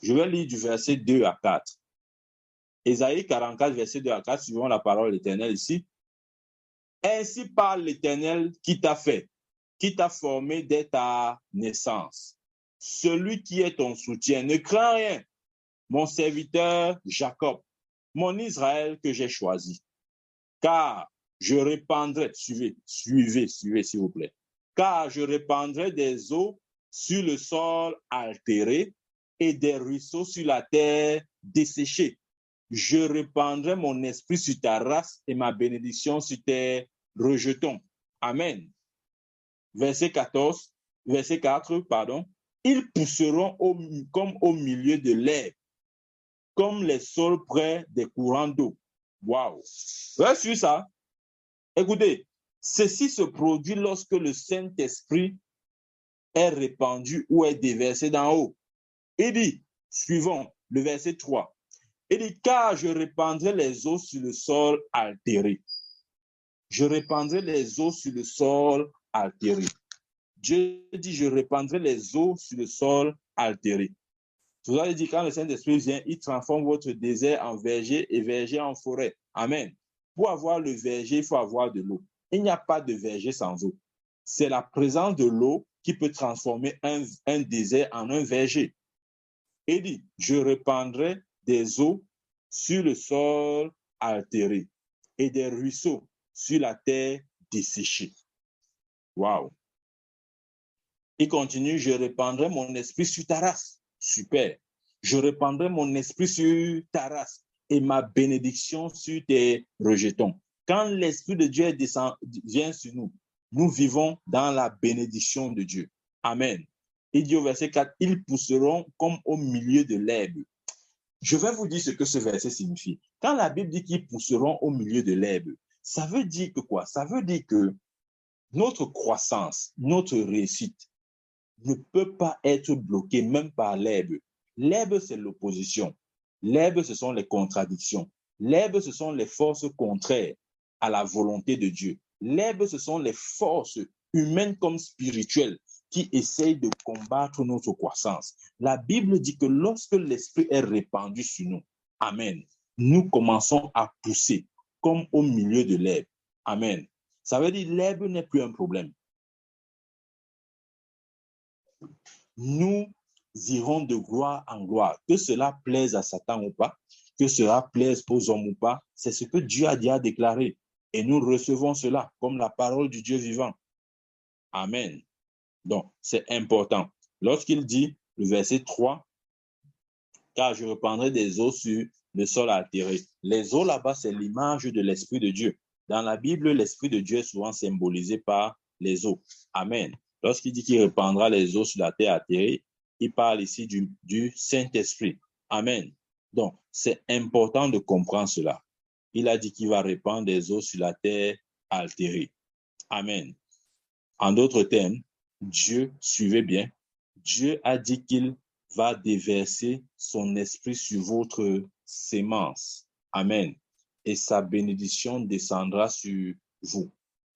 Je vais lire du verset 2 à 4. Ésaïe 44, verset 2 à 4, suivons la parole de l'Éternel ici. Ainsi parle l'Éternel qui t'a fait, qui t'a formé dès ta naissance. Celui qui est ton soutien, ne crains rien. Mon serviteur Jacob, mon Israël que j'ai choisi. Car je répandrai, suivez s'il vous plaît. Car je répandrai des eaux sur le sol altéré et des ruisseaux sur la terre desséchée. Je répandrai mon esprit sur ta race et ma bénédiction sur tes rejetons. Amen. Verset 4, ils pousseront comme au milieu de l'herbe, comme les saules près des courants d'eau. Waouh! Reçu ça? Écoutez, ceci se produit lorsque le Saint-Esprit est répandu ou est déversé d'en haut. Il dit, suivons le verset 3, il dit, car je répandrai les eaux sur le sol altéré. Je répandrai les eaux sur le sol altéré. Dieu dit, je répandrai les eaux sur le sol altéré. Je vous ai dit, quand le Saint-Esprit vient, il transforme votre désert en verger et verger en forêt. Amen. Pour avoir le verger, il faut avoir de l'eau. Il n'y a pas de verger sans eau. C'est la présence de l'eau qui peut transformer un désert en un verger. Il dit, je répandrai des eaux sur le sol altérée et des ruisseaux sur la terre desséchée. Waouh! Il continue, je répandrai mon esprit sur ta race. Super. Je répandrai mon esprit sur ta race et ma bénédiction sur tes rejetons. Quand l'Esprit de Dieu vient sur nous, nous vivons dans la bénédiction de Dieu. Amen. Il dit au verset 4, ils pousseront comme au milieu de l'herbe. Je vais vous dire ce que ce verset signifie. Quand la Bible dit qu'ils pousseront au milieu de l'herbe, ça veut dire que quoi? Ça veut dire que notre croissance, notre réussite ne peut pas être bloquée même par l'herbe. L'herbe, c'est l'opposition. L'herbe, ce sont les contradictions. L'herbe, ce sont les forces contraires à la volonté de Dieu. L'herbe, ce sont les forces humaines comme spirituelles qui essayent de combattre notre croissance. La Bible dit que lorsque l'Esprit est répandu sur nous, Amen, nous commençons à pousser comme au milieu de l'herbe. Amen. Ça veut dire que l'herbe n'est plus un problème. Nous irons de gloire en gloire. Que cela plaise à Satan ou pas, que cela plaise aux hommes ou pas, c'est ce que Dieu a déjà déclaré. Et nous recevons cela comme la parole du Dieu vivant. Amen. Donc, c'est important. Lorsqu'il dit, le verset 3, car je répandrai des eaux sur le sol altéré. Les eaux là-bas, c'est l'image de l'Esprit de Dieu. Dans la Bible, l'Esprit de Dieu est souvent symbolisé par les eaux. Amen. Lorsqu'il dit qu'il répandra les eaux sur la terre altérée, il parle ici du Saint-Esprit. Amen. Donc, c'est important de comprendre cela. Il a dit qu'il va répandre des eaux sur la terre altérée. Amen. En d'autres termes, Dieu, suivez bien, Dieu a dit qu'il va déverser son esprit sur votre sémence. Amen. Et sa bénédiction descendra sur vous,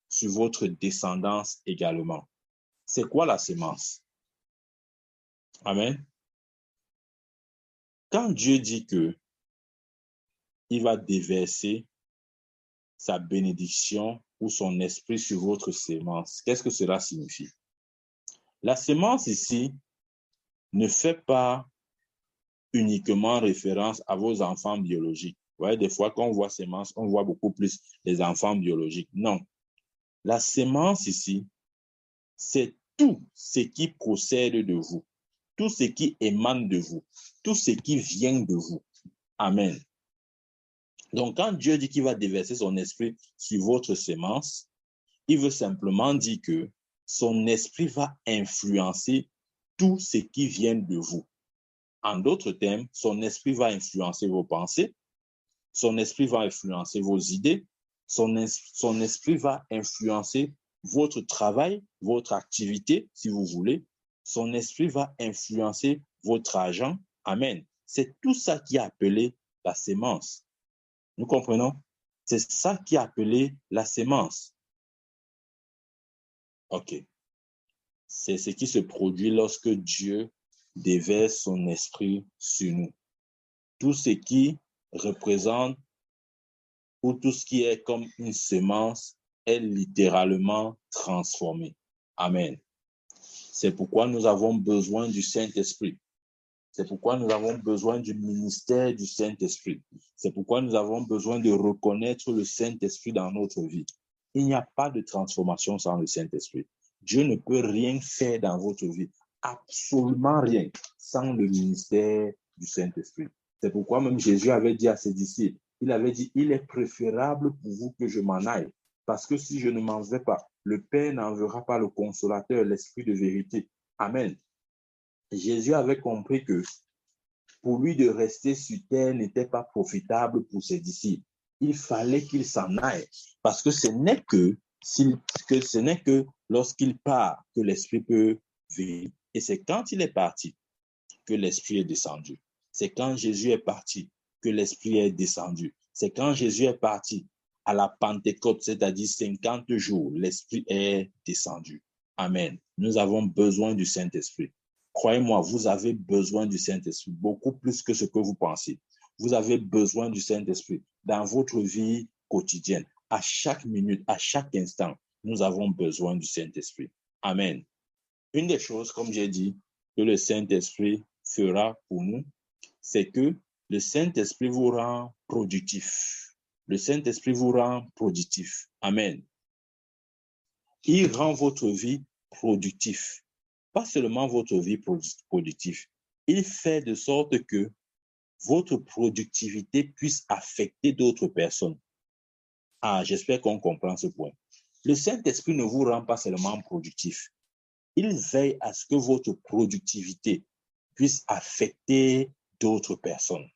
sur votre descendance également. C'est quoi la sémence? Amen. Quand Dieu dit que il va déverser sa bénédiction ou son esprit sur votre sémence, qu'est-ce que cela signifie? La sémence ici ne fait pas uniquement référence à vos enfants biologiques. Vous voyez, des fois, quand on voit sémence, on voit beaucoup plus les enfants biologiques. Non. La sémence ici, c'est tout ce qui procède de vous, tout ce qui émane de vous, tout ce qui vient de vous. Amen. Donc, quand Dieu dit qu'il va déverser son esprit sur votre sémence, il veut simplement dire que son esprit va influencer tout ce qui vient de vous. En d'autres termes, son esprit va influencer vos pensées, son esprit va influencer vos idées, son esprit va influencer votre travail, votre activité, si vous voulez. Son esprit va influencer votre argent. Amen. C'est tout ça qui est appelé la sémence. Nous comprenons? C'est ça qui est appelé la sémence. OK. C'est ce qui se produit lorsque Dieu déverse son esprit sur nous. Tout ce qui représente ou tout ce qui est comme une semence est littéralement transformé. Amen. C'est pourquoi nous avons besoin du Saint-Esprit. C'est pourquoi nous avons besoin du ministère du Saint-Esprit. C'est pourquoi nous avons besoin de reconnaître le Saint-Esprit dans notre vie. Il n'y a pas de transformation sans le Saint-Esprit. Dieu ne peut rien faire dans votre vie, absolument rien, sans le ministère du Saint-Esprit. C'est pourquoi même Jésus avait dit à ses disciples, il avait dit, il est préférable pour vous que je m'en aille, parce que si je ne m'en vais pas, le Père n'enverra pas le consolateur, l'Esprit de vérité. Amen. Jésus avait compris que pour lui de rester sur terre n'était pas profitable pour ses disciples. Il fallait qu'il s'en aille, parce que ce n'est que lorsqu'il part que l'Esprit peut venir. Et c'est quand il est parti que l'Esprit est descendu. C'est quand Jésus est parti que l'Esprit est descendu. C'est quand Jésus est parti à la Pentecôte, c'est-à-dire 50 jours, l'Esprit est descendu. Amen. Nous avons besoin du Saint-Esprit. Croyez-moi, vous avez besoin du Saint-Esprit, beaucoup plus que ce que vous pensez. Vous avez besoin du Saint-Esprit dans votre vie quotidienne. À chaque minute, à chaque instant, nous avons besoin du Saint-Esprit. Amen. Une des choses, comme j'ai dit, que le Saint-Esprit fera pour nous, c'est que le Saint-Esprit vous rend productif. le Saint-Esprit vous rend productif. Amen. Il rend votre vie productif. Pas seulement votre vie productive. Il fait de sorte que votre productivité puisse affecter d'autres personnes. Ah, j'espère qu'on comprend ce point. Le Saint-Esprit ne vous rend pas seulement productif. Il veille à ce que votre productivité puisse affecter d'autres personnes.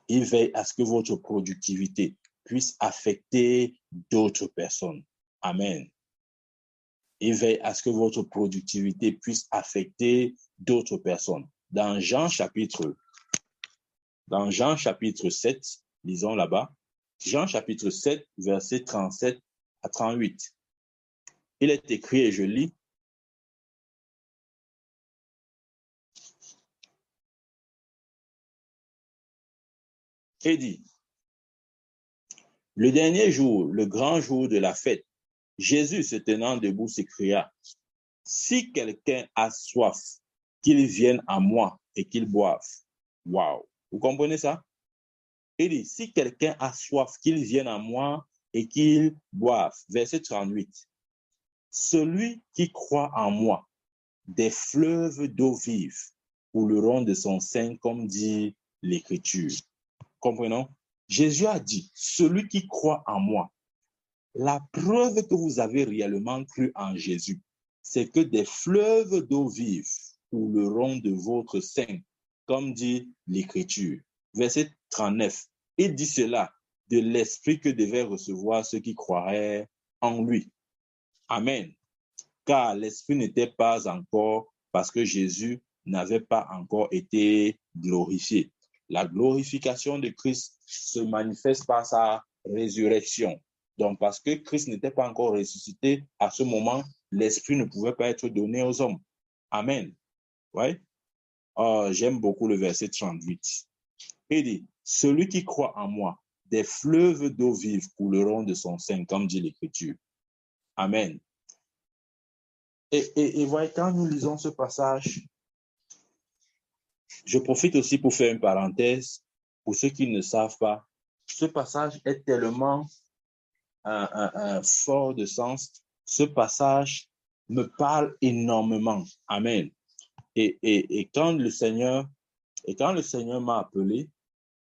Il veille à ce que votre productivité puisse affecter d'autres personnes. Amen. Il veille à ce que votre productivité puisse affecter d'autres personnes. Dans Jean chapitre 7, lisons là-bas, Jean chapitre 7, versets 37 à 38. Il est écrit, et je lis, et dit, le dernier jour, le grand jour de la fête, Jésus se tenant debout s'écria, si quelqu'un a soif, qu'il vienne à moi et qu'il boive. Waouh! Vous comprenez ça? Il dit, si quelqu'un a soif, qu'il vienne à moi et qu'il boive. Verset 38. Celui qui croit en moi, des fleuves d'eau vive couleront de son sein, comme dit l'Écriture. Comprenons? Jésus a dit, celui qui croit en moi, la preuve que vous avez réellement cru en Jésus, c'est que des fleuves d'eau vive couleront de votre sein, comme dit l'Écriture. Verset 39, il dit cela de l'esprit que devaient recevoir ceux qui croiraient en lui. Amen. Car l'esprit n'était pas encore, parce que Jésus n'avait pas encore été glorifié. La glorification de Christ se manifeste par sa résurrection. Donc, parce que Christ n'était pas encore ressuscité, à ce moment, l'esprit ne pouvait pas être donné aux hommes. Amen. Ouais. Oh, j'aime beaucoup le verset 38. Il dit, celui qui croit en moi, des fleuves d'eau vive couleront de son sein, comme dit l'Écriture. Amen. Et voyez, quand nous lisons ce passage, je profite aussi pour faire une parenthèse. Pour ceux qui ne savent pas, ce passage est tellement fort de sens. Ce passage me parle énormément. Amen. Et quand le Seigneur m'a appelé,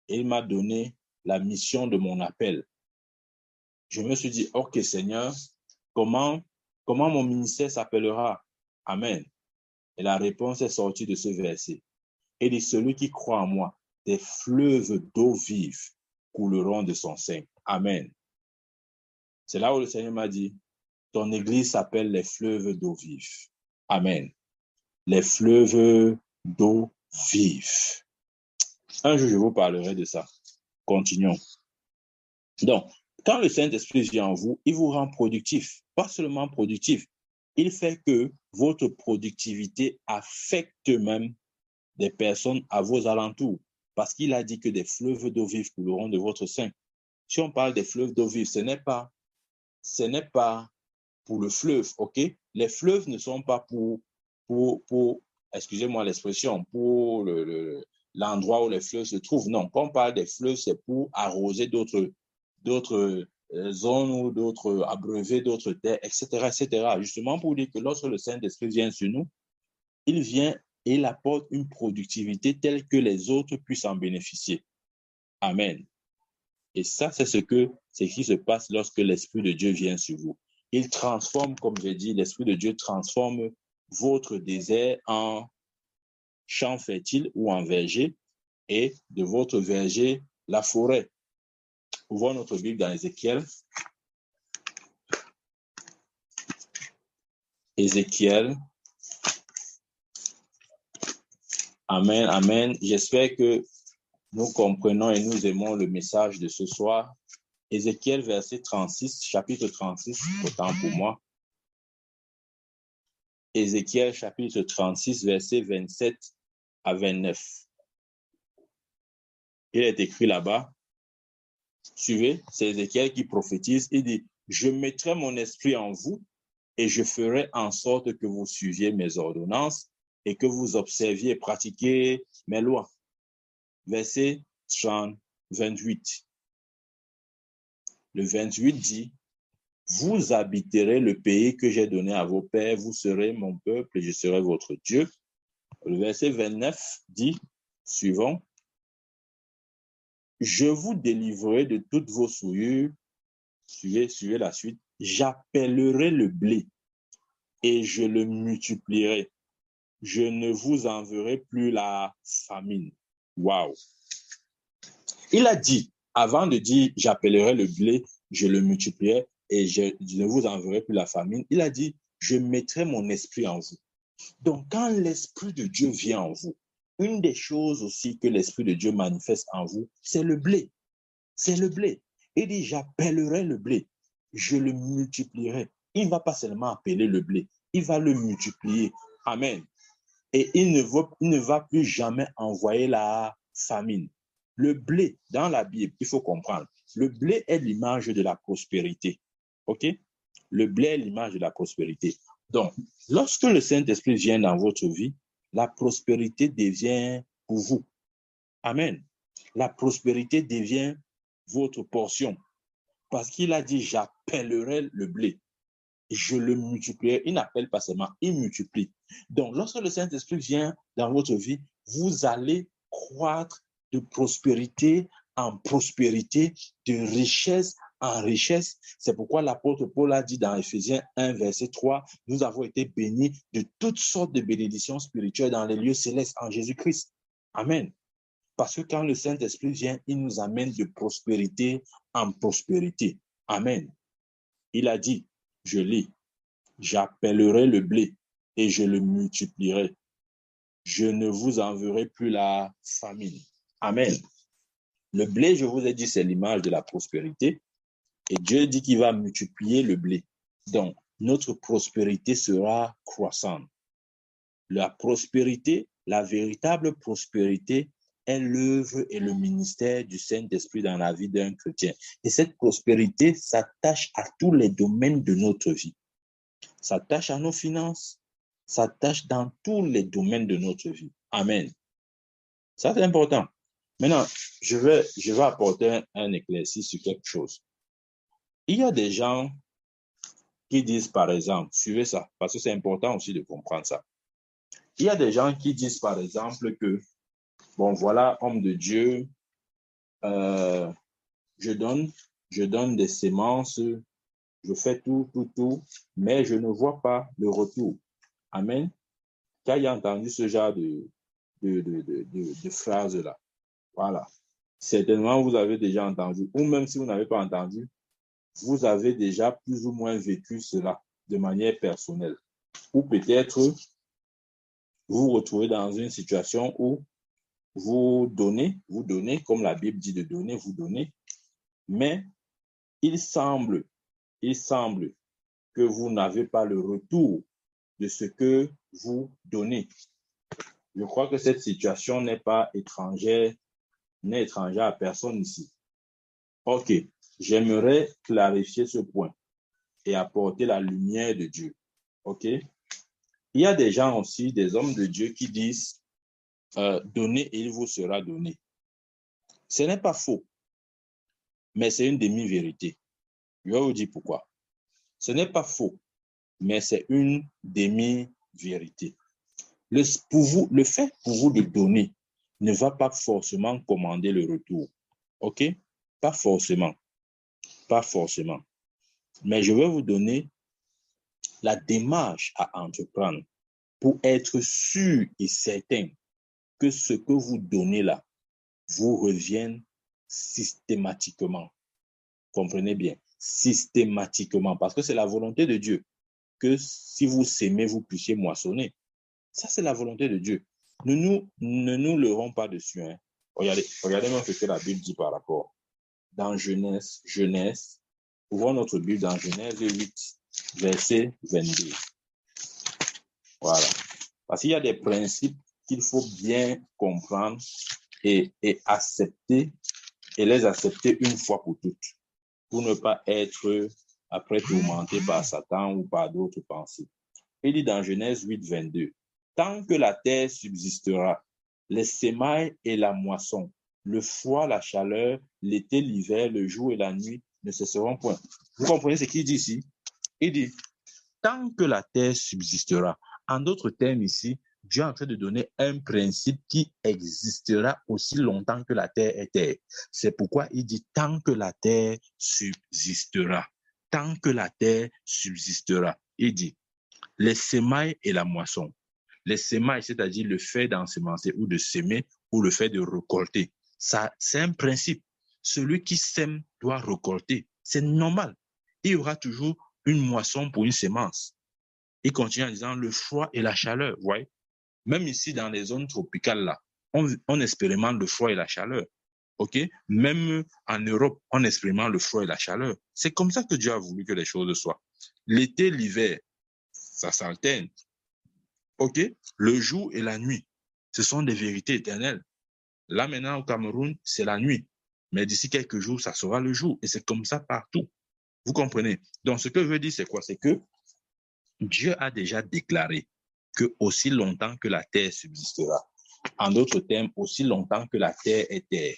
il m'a donné la mission de mon appel. Je me suis dit, OK Seigneur, comment mon ministère s'appellera? Amen. Et la réponse est sortie de ce verset. Il dit, celui qui croit en moi, des fleuves d'eau vive couleront de son sein. Amen. C'est là où le Seigneur m'a dit, ton église s'appelle les fleuves d'eau vive. Amen. Les fleuves d'eau vive. Un jour, je vous parlerai de ça. Continuons. Donc, quand le Saint-Esprit vient en vous, il vous rend productif. Pas seulement productif. Il fait que votre productivité affecte même des personnes à vos alentours. Parce qu'il a dit que des fleuves d'eau vive couleront de votre sein. Si on parle des fleuves d'eau vive, ce n'est pas pour le fleuve, ok? Les fleuves ne sont pas pour excusez-moi l'expression, pour l'endroit où les fleuves se trouvent. Non, quand on parle des fleuves, c'est pour arroser d'autres zones ou d'autres, abreuver d'autres terres, etc., etc. Justement pour dire que lorsque le Saint-Esprit vient sur nous, il vient et il apporte une productivité telle que les autres puissent en bénéficier. Amen. Et ça, c'est ce qui se passe lorsque l'Esprit de Dieu vient sur vous. Il transforme, comme j'ai dit, l'Esprit de Dieu transforme votre désert en champ fertile ou en verger, et de votre verger, la forêt. Ouvrons notre Bible dans Ézéchiel. Ézéchiel. Amen, amen. J'espère que nous comprenons et nous aimons le message de ce soir. Ézéchiel, verset 36, chapitre 36, autant pour moi. Ézéchiel, chapitre 36, verset 27 à 29. Il est écrit là-bas, suivez, c'est Ézéchiel qui prophétise, il dit, je mettrai mon esprit en vous et je ferai en sorte que vous suiviez mes ordonnances et que vous observiez et pratiquiez mes lois. Verset 28. Le 28 dit, vous habiterez le pays que j'ai donné à vos pères, vous serez mon peuple et je serai votre Dieu. Le verset 29 dit, suivant, je vous délivrerai de toutes vos souillures. Suivez la suite. J'appellerai le blé et je le multiplierai. Je ne vous enverrai plus la famine. Waouh! Il a dit, avant de dire j'appellerai le blé, je le multiplierai et je ne vous enverrai plus la famine, il a dit je mettrai mon esprit en vous. Donc, quand l'esprit de Dieu vient en vous, une des choses aussi que l'esprit de Dieu manifeste en vous, c'est le blé. C'est le blé. Il dit j'appellerai le blé, je le multiplierai. Il ne va pas seulement appeler le blé, il va le multiplier. Amen. Et il ne va plus jamais envoyer la famine. Le blé, dans la Bible, il faut comprendre, le blé est l'image de la prospérité. OK? Le blé est l'image de la prospérité. Donc, lorsque le Saint-Esprit vient dans votre vie, la prospérité devient pour vous. Amen. La prospérité devient votre portion. Parce qu'il a dit, j'appellerai le blé. Je le multiplierai. Il n'appelle pas seulement, il multiplie. Donc, lorsque le Saint-Esprit vient dans votre vie, vous allez croître de prospérité en prospérité, de richesse en richesse. C'est pourquoi l'apôtre Paul a dit dans Éphésiens 1, verset 3, nous avons été bénis de toutes sortes de bénédictions spirituelles dans les lieux célestes en Jésus-Christ. Amen. Parce que quand le Saint-Esprit vient, il nous amène de prospérité en prospérité. Amen. Il a dit, je lis, j'appellerai le blé et je le multiplierai. Je ne vous enverrai plus la famine. Amen. Le blé, je vous ai dit, c'est l'image de la prospérité. Et Dieu dit qu'il va multiplier le blé. Donc, notre prospérité sera croissante. La prospérité, la véritable prospérité, est l'œuvre et le ministère du Saint-Esprit dans la vie d'un chrétien. Et cette prospérité s'attache à tous les domaines de notre vie. S'attache à nos finances, s'attache dans tous les domaines de notre vie. Amen. Ça, c'est important. Maintenant, je vais apporter un éclaircissement sur quelque chose. Il y a des gens qui disent, par exemple, suivez ça, parce que c'est important aussi de comprendre ça. Il y a des gens qui disent, par exemple, que, bon, voilà, homme de Dieu, je donne des semences, je fais tout, mais je ne vois pas le retour. Amen. Qui a entendu ce genre de phrases-là? Voilà. Certainement, vous avez déjà entendu, ou même si vous n'avez pas entendu, vous avez déjà plus ou moins vécu cela de manière personnelle. Ou peut-être vous vous retrouvez dans une situation où vous donnez, comme la Bible dit de donner, vous donnez, mais il semble que vous n'avez pas le retour de ce que vous donnez. Je crois que cette situation n'est étrangère à personne ici. OK, j'aimerais clarifier ce point et apporter la lumière de Dieu. OK? Il y a des gens aussi, des hommes de Dieu qui disent donnez et il vous sera donné. Ce n'est pas faux, mais c'est une demi-vérité. Je vais vous dire pourquoi. Ce n'est pas faux, mais c'est une demi-vérité. Le fait pour vous de donner ne va pas forcément commander le retour. OK? Pas forcément. Mais je vais vous donner la démarche à entreprendre pour être sûr et certain que ce que vous donnez là vous revienne systématiquement. Comprenez bien, systématiquement, parce que c'est la volonté de Dieu que si vous s'aimez, vous puissiez moissonner. Ça, c'est la volonté de Dieu. Ne nous leurrons pas dessus. Hein. Regardez même ce que la Bible dit par rapport. Dans Genèse, ouvrons notre Bible dans Genèse 8, verset 22. Voilà. Parce qu'il y a des principes qu'il faut bien comprendre et accepter, et les accepter une fois pour toutes, pour ne pas être après tourmenté par Satan ou par d'autres pensées. Il dit dans Genèse 8, 22, tant que la terre subsistera, les semailles et la moisson, le froid, la chaleur, l'été, l'hiver, le jour et la nuit ne cesseront point. Vous comprenez ce qu'il dit ici? Il dit, tant que la terre subsistera. En d'autres termes ici, Dieu est en train de donner un principe qui existera aussi longtemps que la terre est terre. C'est pourquoi il dit tant que la terre subsistera. Tant que la terre subsistera. Il dit les semailles et la moisson. Les semailles, c'est-à-dire le fait d'ensemencer ou de s'aimer ou le fait de récolter. Ça, c'est un principe. Celui qui sème doit récolter. C'est normal. Il y aura toujours une moisson pour une semence. Il continue en disant le froid et la chaleur. Vous voyez? Même ici, dans les zones tropicales, là, on expérimente le froid et la chaleur. OK? Même en Europe, on expérimente le froid et la chaleur. C'est comme ça que Dieu a voulu que les choses soient. L'été, l'hiver, ça s'alterne. OK? Le jour et la nuit, ce sont des vérités éternelles. Là, maintenant, au Cameroun, c'est la nuit. Mais d'ici quelques jours, ça sera le jour. Et c'est comme ça partout. Vous comprenez? Donc, ce que je veux dire, c'est quoi? C'est que Dieu a déjà déclaré que aussi longtemps que la terre subsistera, en d'autres termes, aussi longtemps que la terre est terre,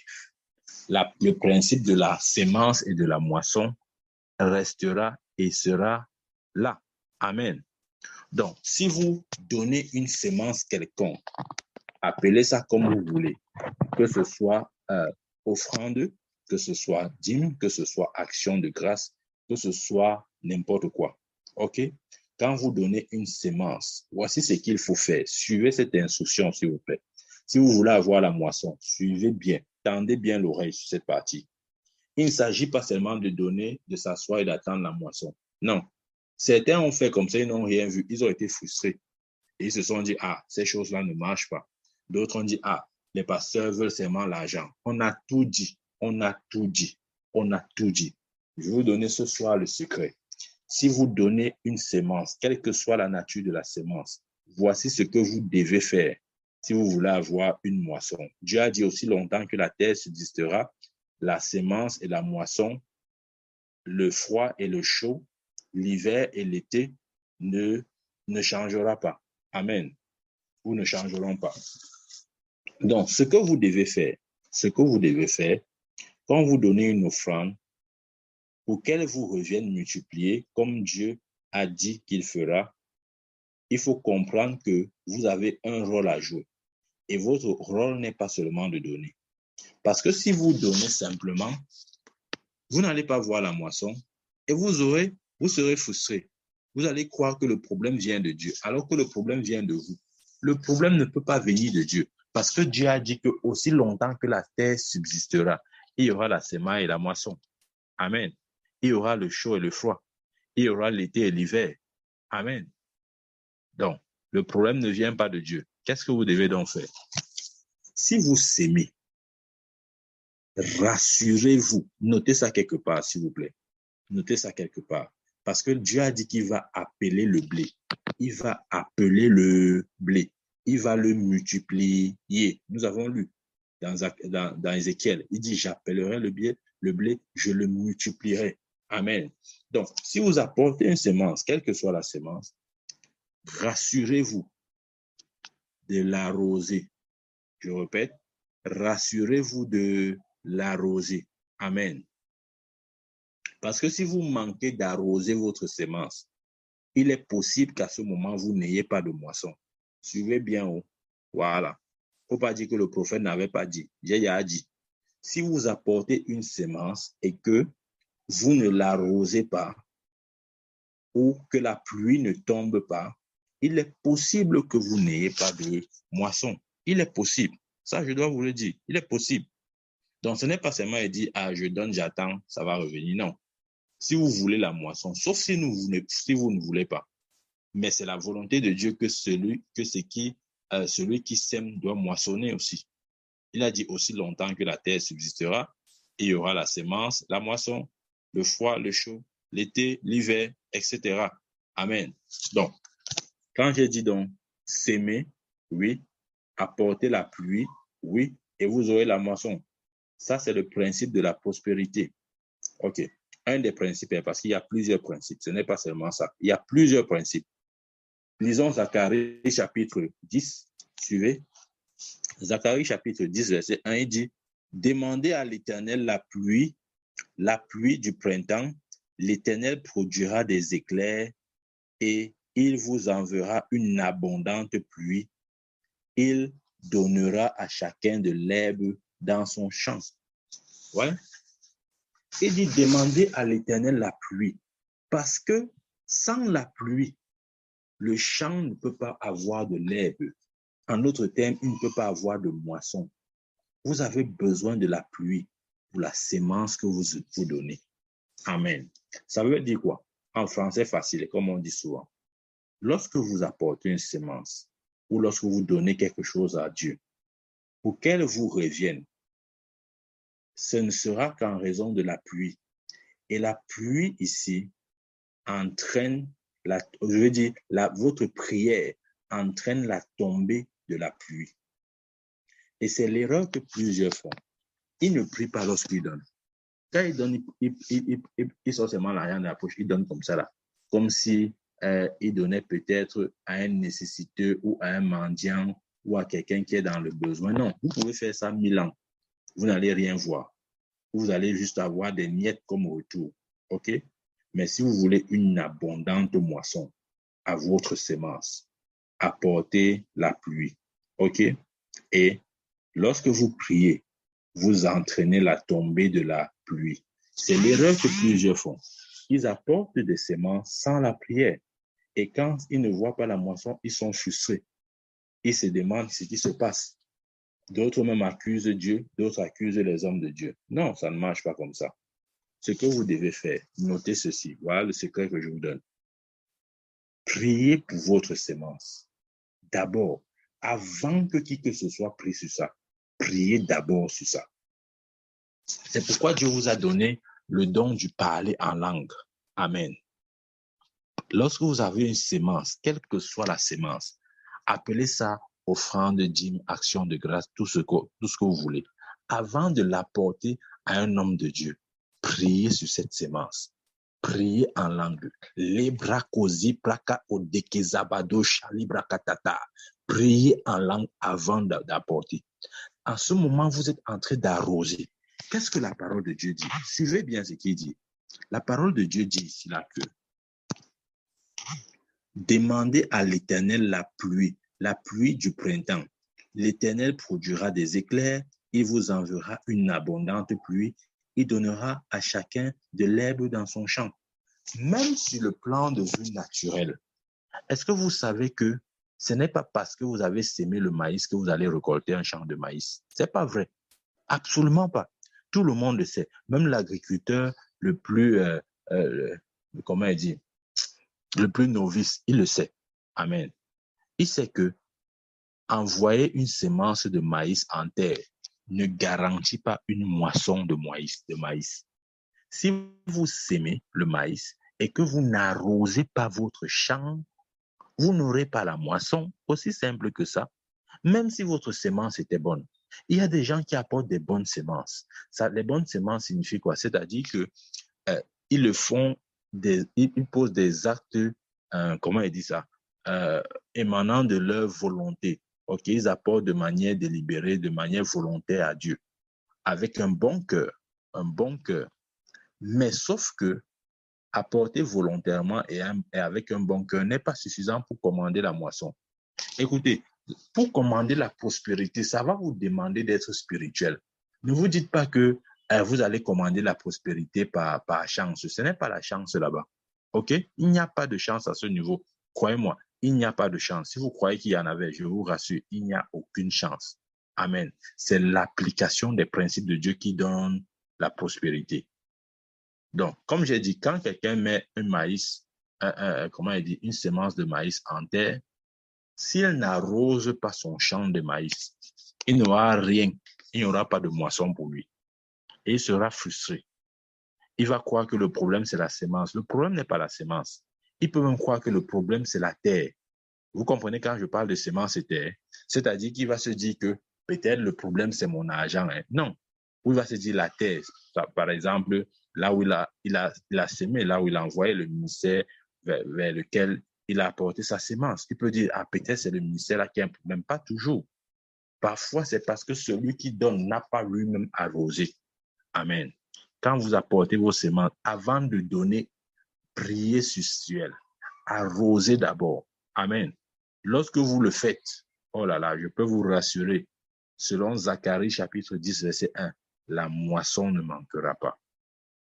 le principe de la sémence et de la moisson restera et sera là. Amen. Donc, si vous donnez une sémence quelconque, appelez ça comme vous voulez, que ce soit offrande, que ce soit dîme, que ce soit action de grâce, que ce soit n'importe quoi. OK? Quand vous donnez une sémence, voici ce qu'il faut faire. Suivez cette instruction, s'il vous plaît. Si vous voulez avoir la moisson, suivez bien, tendez bien l'oreille sur cette partie. Il ne s'agit pas seulement de donner, de s'asseoir et d'attendre la moisson. Non. Certains ont fait comme ça, ils n'ont rien vu. Ils ont été frustrés. Et ils se sont dit, ah, ces choses-là ne marchent pas. D'autres ont dit, ah, les pasteurs veulent seulement l'argent. On a tout dit. On a tout dit. On a tout dit. Je vais vous donner ce soir le secret. Si vous donnez une sémence, quelle que soit la nature de la sémence, voici ce que vous devez faire si vous voulez avoir une moisson. Dieu a dit aussi longtemps que la terre subsistera, la sémence et la moisson, le froid et le chaud, l'hiver et l'été ne changera pas. Amen. Ou ne changeront pas. Donc, ce que vous devez faire, quand vous donnez une offrande, pour qu'elle vous revienne multipliée, comme Dieu a dit qu'il fera, il faut comprendre que vous avez un rôle à jouer. Et votre rôle n'est pas seulement de donner. Parce que si vous donnez simplement, vous n'allez pas voir la moisson et vous serez frustré. Vous allez croire que le problème vient de Dieu, alors que le problème vient de vous. Le problème ne peut pas venir de Dieu, parce que Dieu a dit que aussi longtemps que la terre subsistera, il y aura la semaille et la moisson. Amen. Il y aura le chaud et le froid. Il y aura l'été et l'hiver. Amen. Donc, le problème ne vient pas de Dieu. Qu'est-ce que vous devez donc faire? Si vous s'aimez, rassurez-vous. Notez ça quelque part, s'il vous plaît. Notez ça quelque part. Parce que Dieu a dit qu'il va appeler le blé. Il va appeler le blé. Il va le multiplier. Nous avons lu dans Ézéchiel. Il dit, j'appellerai le blé, je le multiplierai. Amen. Donc, si vous apportez une sémence, quelle que soit la sémence, rassurez-vous de l'arroser. Je répète, rassurez-vous de l'arroser. Amen. Parce que si vous manquez d'arroser votre sémence, il est possible qu'à ce moment, vous n'ayez pas de moisson. Suivez bien. Voilà. Il ne faut pas dire que le prophète n'avait pas dit. Jésus a dit. Si vous apportez une sémence et que vous ne l'arrosez pas ou que la pluie ne tombe pas, il est possible que vous n'ayez pas de moisson. Il est possible. Ça, je dois vous le dire. Il est possible. Donc, ce n'est pas seulement dire, ah, je donne, j'attends, ça va revenir. Non. Si vous voulez la moisson, sauf si vous ne voulez pas. Mais c'est la volonté de Dieu que celui qui sème doit moissonner aussi. Il a dit aussi longtemps que la terre subsistera, il y aura la sémence, la moisson, le froid, le chaud, l'été, l'hiver, etc. Amen. Donc, quand j'ai dit donc, s'aimer, oui, apporter la pluie, oui, et vous aurez la moisson. Ça, c'est le principe de la prospérité. OK. Un des principes, parce qu'il y a plusieurs principes, ce n'est pas seulement ça. Il y a plusieurs principes. Lisons Zacharie chapitre 10, suivez. Zacharie chapitre 10, verset 1, il dit, demandez à l'Éternel la pluie la pluie du printemps, l'Éternel produira des éclairs et il vous enverra une abondante pluie. Il donnera à chacun de l'herbe dans son champ. Ouais. Il dit demandez à l'Éternel la pluie, parce que sans la pluie, le champ ne peut pas avoir de l'herbe. En d'autres termes, il ne peut pas avoir de moisson. Vous avez besoin de la pluie pour la sémence que vous donnez. Amen. Ça veut dire quoi? En français facile, comme on dit souvent. Lorsque vous apportez une sémence ou lorsque vous donnez quelque chose à Dieu, pour qu'elle vous revienne, ce ne sera qu'en raison de la pluie. Et la pluie ici entraîne, votre prière entraîne la tombée de la pluie. Et c'est l'erreur que plusieurs font. Ils ne prient pas lorsqu'ils donnent. Quand ils donnent, ils sortent seulement l'argent de la poche, ils donnent comme ça là. Comme si ils donnaient peut-être à un nécessiteux ou à un mendiant ou à quelqu'un qui est dans le besoin. Non, vous pouvez faire ça 1000 ans. Vous n'allez rien voir. Vous allez juste avoir des miettes comme retour. OK? Mais si vous voulez une abondante moisson à votre sémence, apportez la pluie. OK? Et lorsque vous priez, vous entraînez la tombée de la pluie. C'est l'erreur que plusieurs font. Ils apportent des semences sans la prière. Et quand ils ne voient pas la moisson, ils sont frustrés. Ils se demandent ce qui se passe. D'autres même accusent Dieu, d'autres accusent les hommes de Dieu. Non, ça ne marche pas comme ça. Ce que vous devez faire, notez ceci. Voilà le secret que je vous donne. Priez pour votre sémence. D'abord, avant que qui que ce soit prie sur ça, priez d'abord sur ça. C'est pourquoi Dieu vous a donné le don du parler en langue. Amen. Lorsque vous avez une sémence, quelle que soit la sémence, appelez ça offrande, dîme, action de grâce, tout ce que vous voulez. Avant de l'apporter à un homme de Dieu, priez sur cette sémence. Priez en langue. Priez en langue avant d'apporter. En ce moment, vous êtes en train d'arroser. Qu'est-ce que la parole de Dieu dit? Suivez bien ce qu'il dit. La parole de Dieu dit ici là que demandez à l'Éternel la pluie du printemps. L'Éternel produira des éclairs, il vous enverra une abondante pluie, il donnera à chacun de l'herbe dans son champ. Même sur le plan de vue naturel, est-ce que vous savez que ce n'est pas parce que vous avez sémé le maïs que vous allez récolter un champ de maïs? C'est pas vrai. Absolument pas. Tout le monde le sait. Même l'agriculteur le plus, comment il dit, le plus novice, il le sait. Amen. Il sait que envoyer une semence de maïs en terre ne garantit pas une moisson de maïs. Si vous sémez le maïs et que vous n'arrosez pas votre champ, vous n'aurez pas la moisson, aussi simple que ça. Même si votre semence était bonne. Il y a des gens qui apportent des bonnes semences. Les bonnes semences signifient quoi? C'est-à-dire que ils le font, ils posent des actes, comment ils disent ça, émanant de leur volonté. Ok, ils apportent de manière délibérée, de manière volontaire à Dieu, avec un bon cœur, Mais sauf que apporter volontairement et avec un bon cœur n'est pas suffisant pour commander la moisson. Écoutez, pour commander la prospérité, ça va vous demander d'être spirituel. Ne vous dites pas que vous allez commander la prospérité par chance. Ce n'est pas la chance là-bas. OK? Il n'y a pas de chance à ce niveau. Croyez-moi, il n'y a pas de chance. Si vous croyez qu'il y en avait, je vous rassure, il n'y a aucune chance. Amen. C'est l'application des principes de Dieu qui donne la prospérité. Donc, comme j'ai dit, quand quelqu'un met un maïs, une semence de maïs en terre, s'il n'arrose pas son champ de maïs, il n'aura rien. Il n'y aura pas de moisson pour lui. Et il sera frustré. Il va croire que le problème, c'est la semence. Le problème n'est pas la semence. Il peut même croire que le problème, c'est la terre. Vous comprenez quand je parle de semence et terre? C'est-à-dire qu'il va se dire que peut-être le problème, c'est mon argent. Hein. Non. Ou il va se dire la terre. Par exemple, là où il a semé, là où il a envoyé le ministère vers lequel il a apporté sa semence. Il peut dire, peut-être c'est le ministère là qui a un problème. Pas toujours. Parfois, c'est parce que celui qui donne n'a pas lui-même arrosé. Amen. quand vous apportez vos semences, avant de donner, priez sur le ciel. Arrosez d'abord. Amen. Lorsque vous le faites, oh là là, je peux vous rassurer, selon Zacharie chapitre 10, verset 1, la moisson ne manquera pas.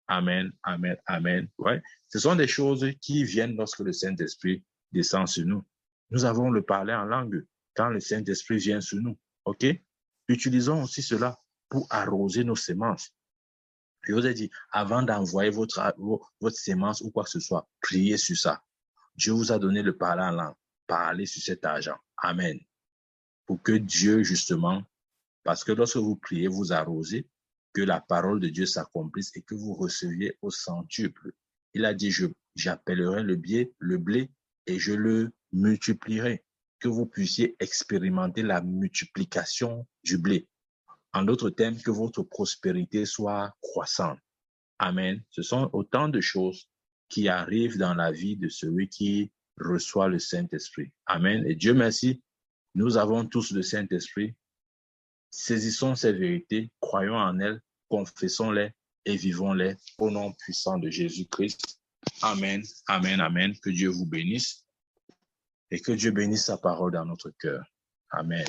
Amen, amen, amen. Ouais. Ce sont des choses qui viennent lorsque le Saint-Esprit descend sur nous. Nous avons le parler en langue quand le Saint-Esprit vient sur nous. OK? Utilisons aussi cela pour arroser nos semences. Je vous ai dit, avant d'envoyer votre sémence ou quoi que ce soit, priez sur ça. Dieu vous a donné le parler en langue. Parlez sur cet argent. Amen. Pour que Dieu, justement, parce que lorsque vous priez, vous arrosez, que la parole de Dieu s'accomplisse et que vous receviez au centuple. Il a dit, j'appellerai le blé et je le multiplierai, que vous puissiez expérimenter la multiplication du blé. En d'autres termes, que votre prospérité soit croissante. Amen. Ce sont autant de choses qui arrivent dans la vie de celui qui reçoit le Saint-Esprit. Amen. Et Dieu merci, nous avons tous le Saint-Esprit. Saisissons ces vérités, croyons en elles, confessons-les et vivons-les au nom puissant de Jésus-Christ. Amen, amen, amen. Que Dieu vous bénisse et que Dieu bénisse sa parole dans notre cœur. Amen.